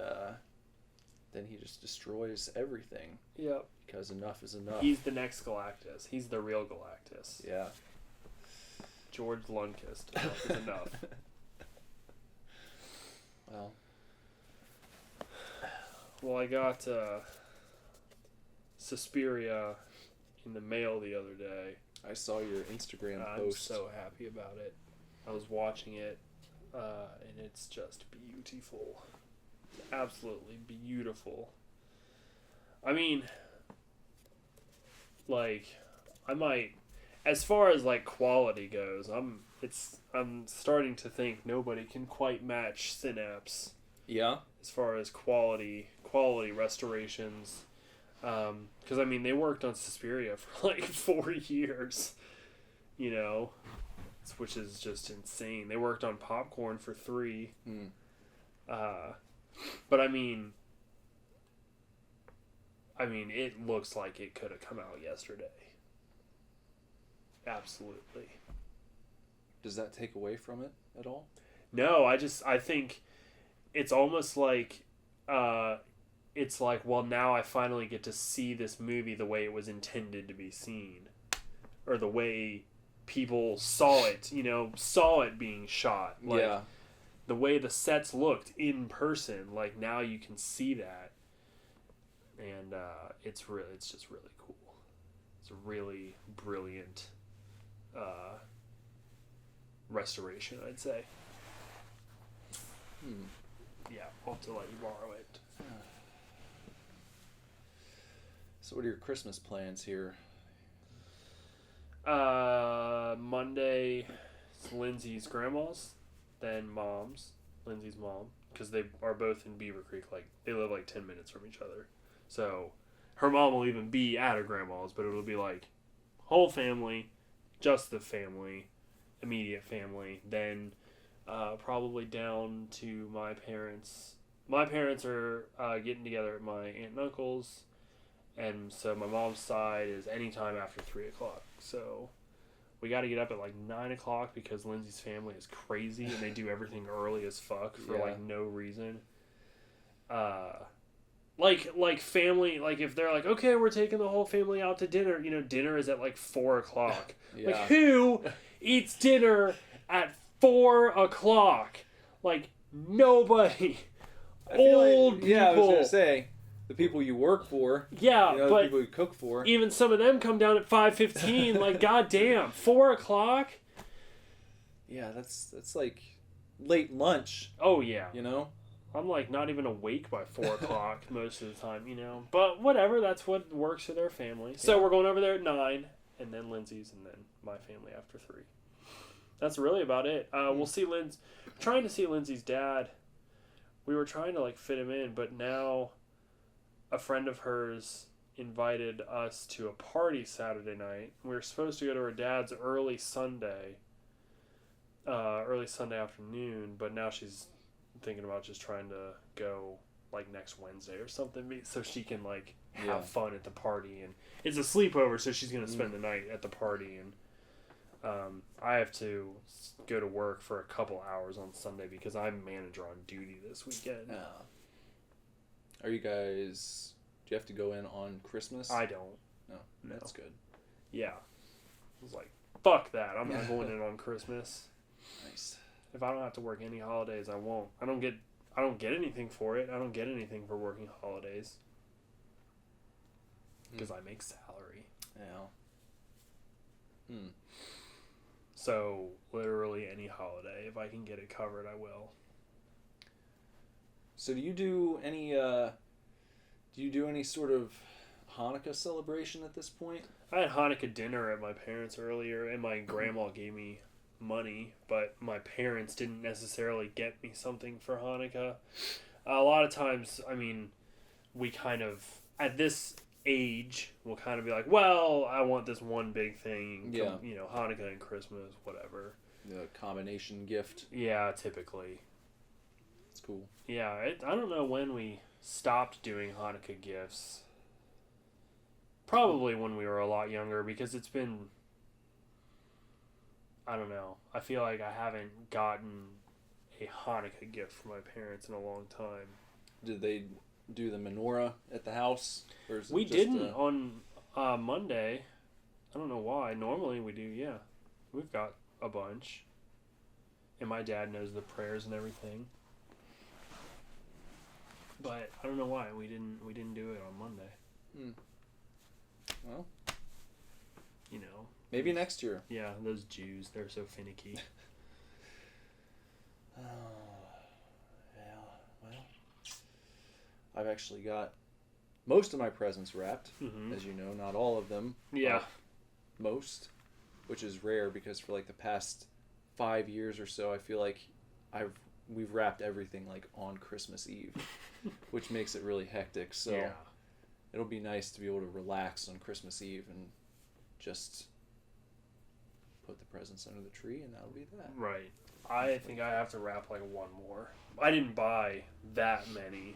just destroys everything. Yep. Because enough is enough. He's the next Galactus. He's the real Galactus. Yeah. George Lunkist. Enough is enough. Well, I got Suspiria in the mail the other day. I saw your Instagram I'm post. so happy about it. I was watching it, and it's just beautiful. Absolutely beautiful. I mean, like, I might, as far as like quality goes, I'm starting to think nobody can quite match Synapse. Yeah. As far as quality quality restorations. Because, I mean, they worked on Suspiria for like 4 years, you know, which is just insane. They worked on Popcorn for 3. But I mean, it looks like it could have come out yesterday. Absolutely. Does that take away from it at all? No, I think it's almost like, it's like, well, now I finally get to see this movie the way it was intended to be seen. Or the way people saw it, saw it being shot. Like, yeah. The way the sets looked in person, like, now you can see that. And it's just really cool. It's a really brilliant restoration, I'd say. Yeah, I'll have to let you borrow it. So what are your Christmas plans here? Monday, it's Lindsay's grandma's, then mom's, Lindsay's mom, because they are both in Beaver Creek, like, they live like 10 minutes from each other. So, her mom will even be at her grandma's, but it'll be like, whole family, just the family, immediate family, then probably down to my parents. My parents are getting together at my aunt and uncle's, and so my mom's side is anytime after 3 o'clock. So we got to get up at like 9 o'clock because Lindsay's family is crazy and they do everything early as fuck for like no reason. Like family, like if they're like, okay, we're taking the whole family out to dinner, dinner is at like 4 o'clock. Yeah. Like, who eats dinner at 4 o'clock? Like, nobody. Old people. Yeah, I was gonna say the people you work for. Yeah, the but people you cook for. even some of them come down at 5:15. Like, goddamn, 4 o'clock. Yeah, that's like late lunch. Oh yeah. I'm like not even awake by 4 o'clock most of the time, But whatever, that's what works for their family. So we're going over there at 9, and then Lindsay's, and then my family after 3. That's really about it. We'll see trying to see Lindsay's dad. We were trying to like fit him in, but now a friend of hers invited us to a party Saturday night. We were supposed to go to her dad's early Sunday afternoon, but now she's thinking about just trying to go like next Wednesday or something so she can like have fun at the party. And it's a sleepover, so she's going to spend the night at the party. And I have to go to work for a couple hours on Sunday because I'm manager on duty this weekend. Are you guys... Do you have to go in on Christmas? I don't. No. That's good. Yeah. I was like, fuck that. I'm not going in on Christmas. Nice. If I don't have to work any holidays, I won't. I don't get anything for it. I don't get anything for working holidays. Because I make salary. Yeah. So, literally any holiday. If I can get it covered, I will. So do you do any sort of Hanukkah celebration at this point? I had Hanukkah dinner at my parents' earlier, and my grandma gave me money, but my parents didn't necessarily get me something for Hanukkah. A lot of times, we kind of, at this age, we'll kind of be like, well, I want this one big thing, Hanukkah and Christmas, whatever. The combination gift. Yeah, typically. It's cool. Yeah, I don't know when we stopped doing Hanukkah gifts. Probably when we were a lot younger, because it's been... I don't know. I feel like I haven't gotten a Hanukkah gift from my parents in a long time. Did they do the menorah at the house? Or is it we just didn't on Monday. I don't know why. Normally we do, yeah. We've got a bunch. And my dad knows the prayers and everything. But I don't know why we didn't do it on Monday. Well, You know. maybe next year. Yeah, those Jews, they're so finicky. Well, I've actually got most of my presents wrapped, as you know, not all of them. Yeah. Most, which is rare because for like the past 5 years or so, I feel like I've we've wrapped everything like on Christmas Eve, which makes it really hectic. So Yeah. it'll be nice to be able to relax on Christmas Eve and just put the presents under the tree, and that'll be that. Right. I think I have to wrap like one more. I didn't buy that many,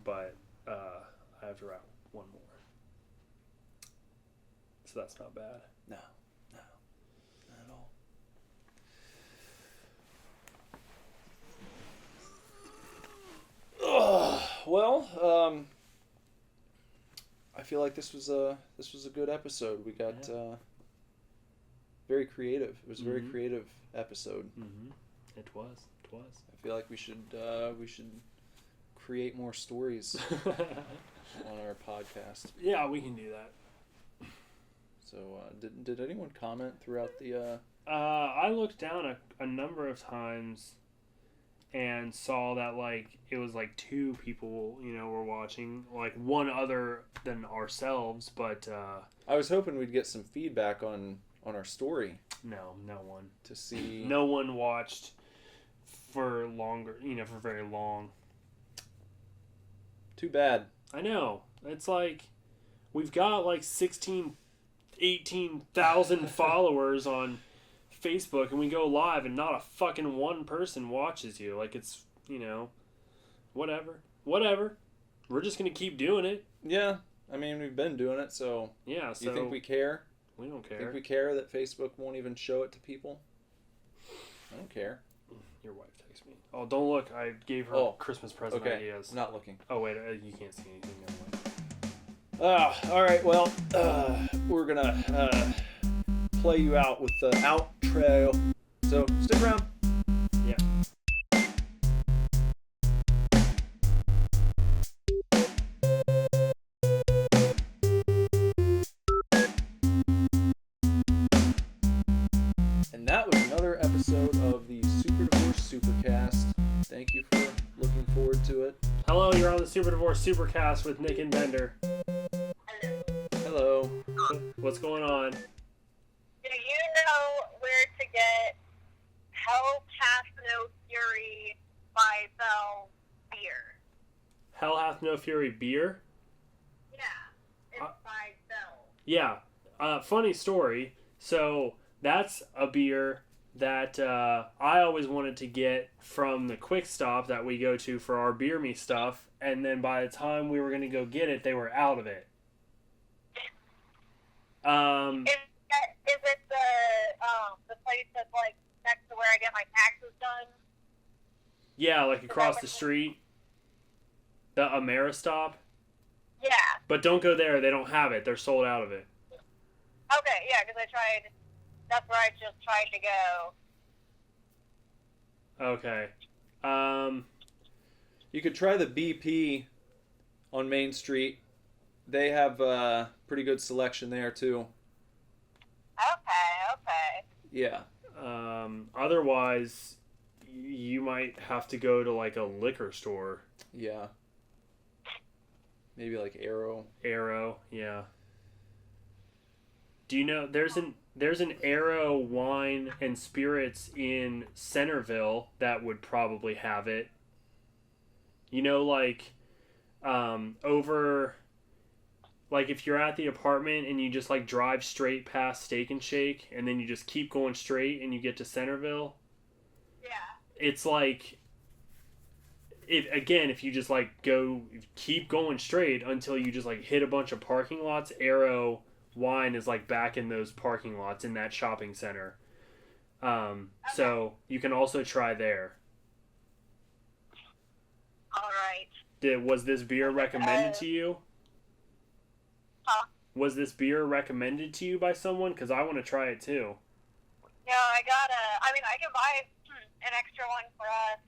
but I have to wrap one more. So that's not bad. No, not at all. Well, I feel like this was a good episode. We got very creative. It was a very creative episode. It was. I feel like we should create more stories on our podcast. Yeah, we can do that. So, did anyone comment throughout the? I looked down a number of times and saw that like it was like 2 people, were watching, like one other than ourselves, but I was hoping we'd get some feedback on our story. No one. To see. No one watched for longer, for very long. Too bad. I know. It's like we've got like 18,000 followers on Facebook, and we go live and not a fucking one person watches you. Like, it's, whatever. We're just going to keep doing it. Yeah. I mean, we've been doing it, so... Yeah, so... You think we care? We don't care. Think we care that Facebook won't even show it to people? I don't care. Your wife texted me. Oh, don't look. I gave her Christmas present ideas. I'm not looking. Oh, wait. You can't see anything. Never mind. All right, well, we're going to play you out with the outro. So, stick around. Yeah. And that was another episode of the SUPERDIVORCE SUPERCAST. Thank you for looking forward to it. Hello, you're on the Super Divorce Supercast with Nick and Bender. Hello. What's going on? Do you know where to get Hell Hath No Fury by Bell beer? Hell Hath No Fury beer? Yeah, it's by Bell. Yeah. Funny story. So, that's a beer that I always wanted to get from the Quick Stop that we go to for our Beer Me stuff, and then by the time we were going to go get it, they were out of it. Is it the place that's like next to where I get my taxes done? Yeah, like across the street. The Ameristop. Yeah. But don't go there. They don't have it. They're sold out of it. Okay, yeah, because that's where I just tried to go. Okay. You could try the BP on Main Street. They have a pretty good selection there, too. Okay. Yeah. Otherwise, you might have to go to like a liquor store. Yeah. Maybe like Arrow. Arrow, yeah. Do you know there's an Arrow wine and spirits in Centerville that would probably have it. Like over, like if you're at the apartment and you just like drive straight past Steak and Shake and then you just keep going straight and you get to Centerville. Yeah. It's like, if you just like keep going straight until you just like hit a bunch of parking lots, Arrow wine is like back in those parking lots in that shopping center. So you can also try there. All right. Was this beer recommended to you? Huh? Was this beer recommended to you by someone? Because I want to try it too. No, I can buy an extra one for us,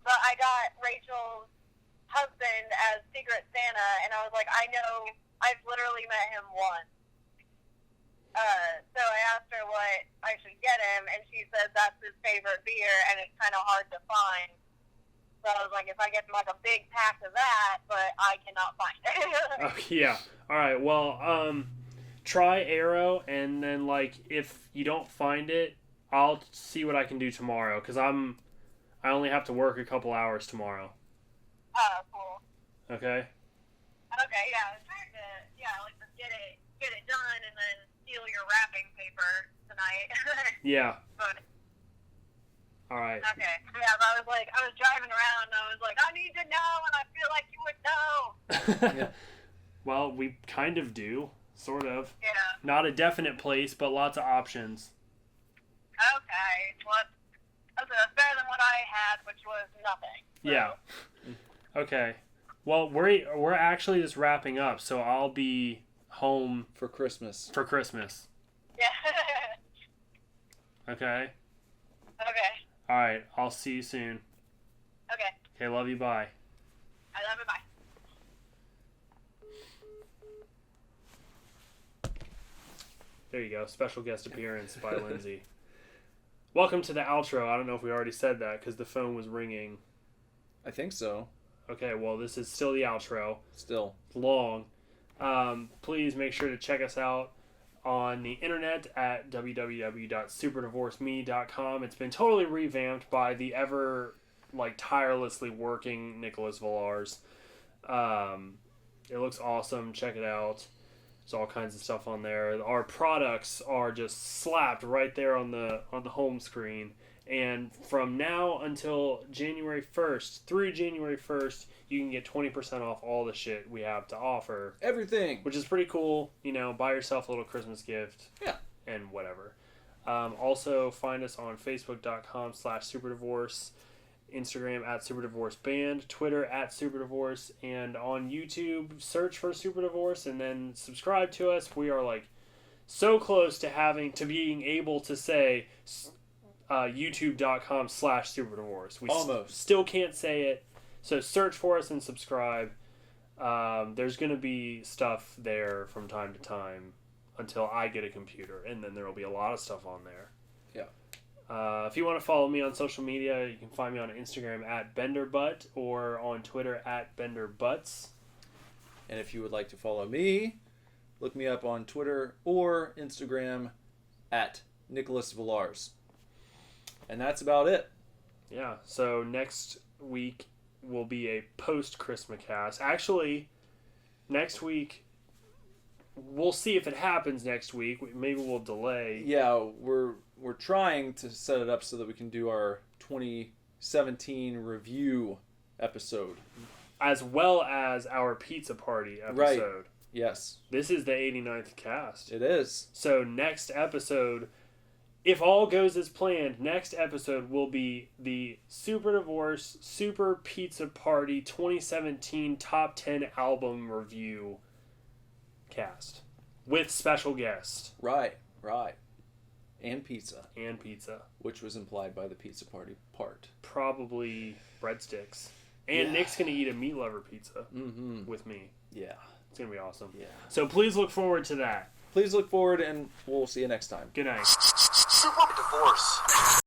but I got Rachel's husband as Secret Santa, and I was like, I've literally met him once. So I asked her what I should get him, and she said that's his favorite beer, and it's kind of hard to find. So I was like, if I get like a big pack of that, but I cannot find it. Oh, yeah. All right. Well, try Arrow, and then like if you don't find it, I'll see what I can do tomorrow. Because I'm I only have to work a couple hours tomorrow. Oh, cool. Okay? Okay, yeah, I was trying to, like, just get it done and then steal your wrapping paper tonight. Yeah. But, All right. okay. Yeah, but I was driving around and I was like, I need to know and I feel like you would know. Yeah. Well, we kind of do. Sort of. Yeah. Not a definite place, but lots of options. Okay. Well, that's better than what I had, which was nothing. So. Yeah. Okay. Well, we're actually just wrapping up, so I'll be home For Christmas. for Christmas. Yeah. Okay? Okay. All right. I'll see you soon. Okay. Okay, love you. Bye. I love it. Bye. There you go. Special guest appearance by Lindsay. Welcome to the outro. I don't know if we already said that because the phone was ringing. I think so. Okay, well, this is still the outro. Still. It's long. Please make sure to check us out on the internet at www.superdivorceme.com. It's been totally revamped by the ever, tirelessly working Nicholas Villars. It looks awesome. Check it out. There's all kinds of stuff on there. Our products are just slapped right there on the home screen. And from now until January 1st, through January 1st, you can get 20% off all the shit we have to offer. Everything. Which is pretty cool. Buy yourself a little Christmas gift. Yeah. And whatever. Also, find us on Facebook.com/SuperDivorce, Instagram @SuperDivorceBand, Twitter @SuperDivorce, and on YouTube, search for SuperDivorce and then subscribe to us. We are so close to being able to say YouTube.com/SuperDivorce. We Almost. still can't say it, so search for us and subscribe. There's going to be stuff there from time to time until I get a computer, and then there will be a lot of stuff on there. Yeah. If you want to follow me on social media, you can find me on Instagram @BenderButt or on Twitter @BenderButts. And if you would like to follow me, look me up on Twitter or Instagram @NicholasVillars. And that's about it. Yeah, so next week will be a post-Christmacast. Actually, next week, we'll see if it happens next week. Maybe we'll delay. Yeah, we're trying to set it up so that we can do our 2017 review episode. As well as our pizza party episode. Right. Yes. This is the 89th cast. It is. So next episode, if all goes as planned, next episode will be the Super Divorce Super Pizza Party 2017 Top 10 Album Review cast. With special guests. Right. And pizza. Which was implied by the pizza party part. Probably breadsticks. And Nick's going to eat a meat lover pizza with me. Yeah. It's going to be awesome. Yeah. So please look forward to that. Please look forward, and we'll see you next time. Good night. Super Divorce.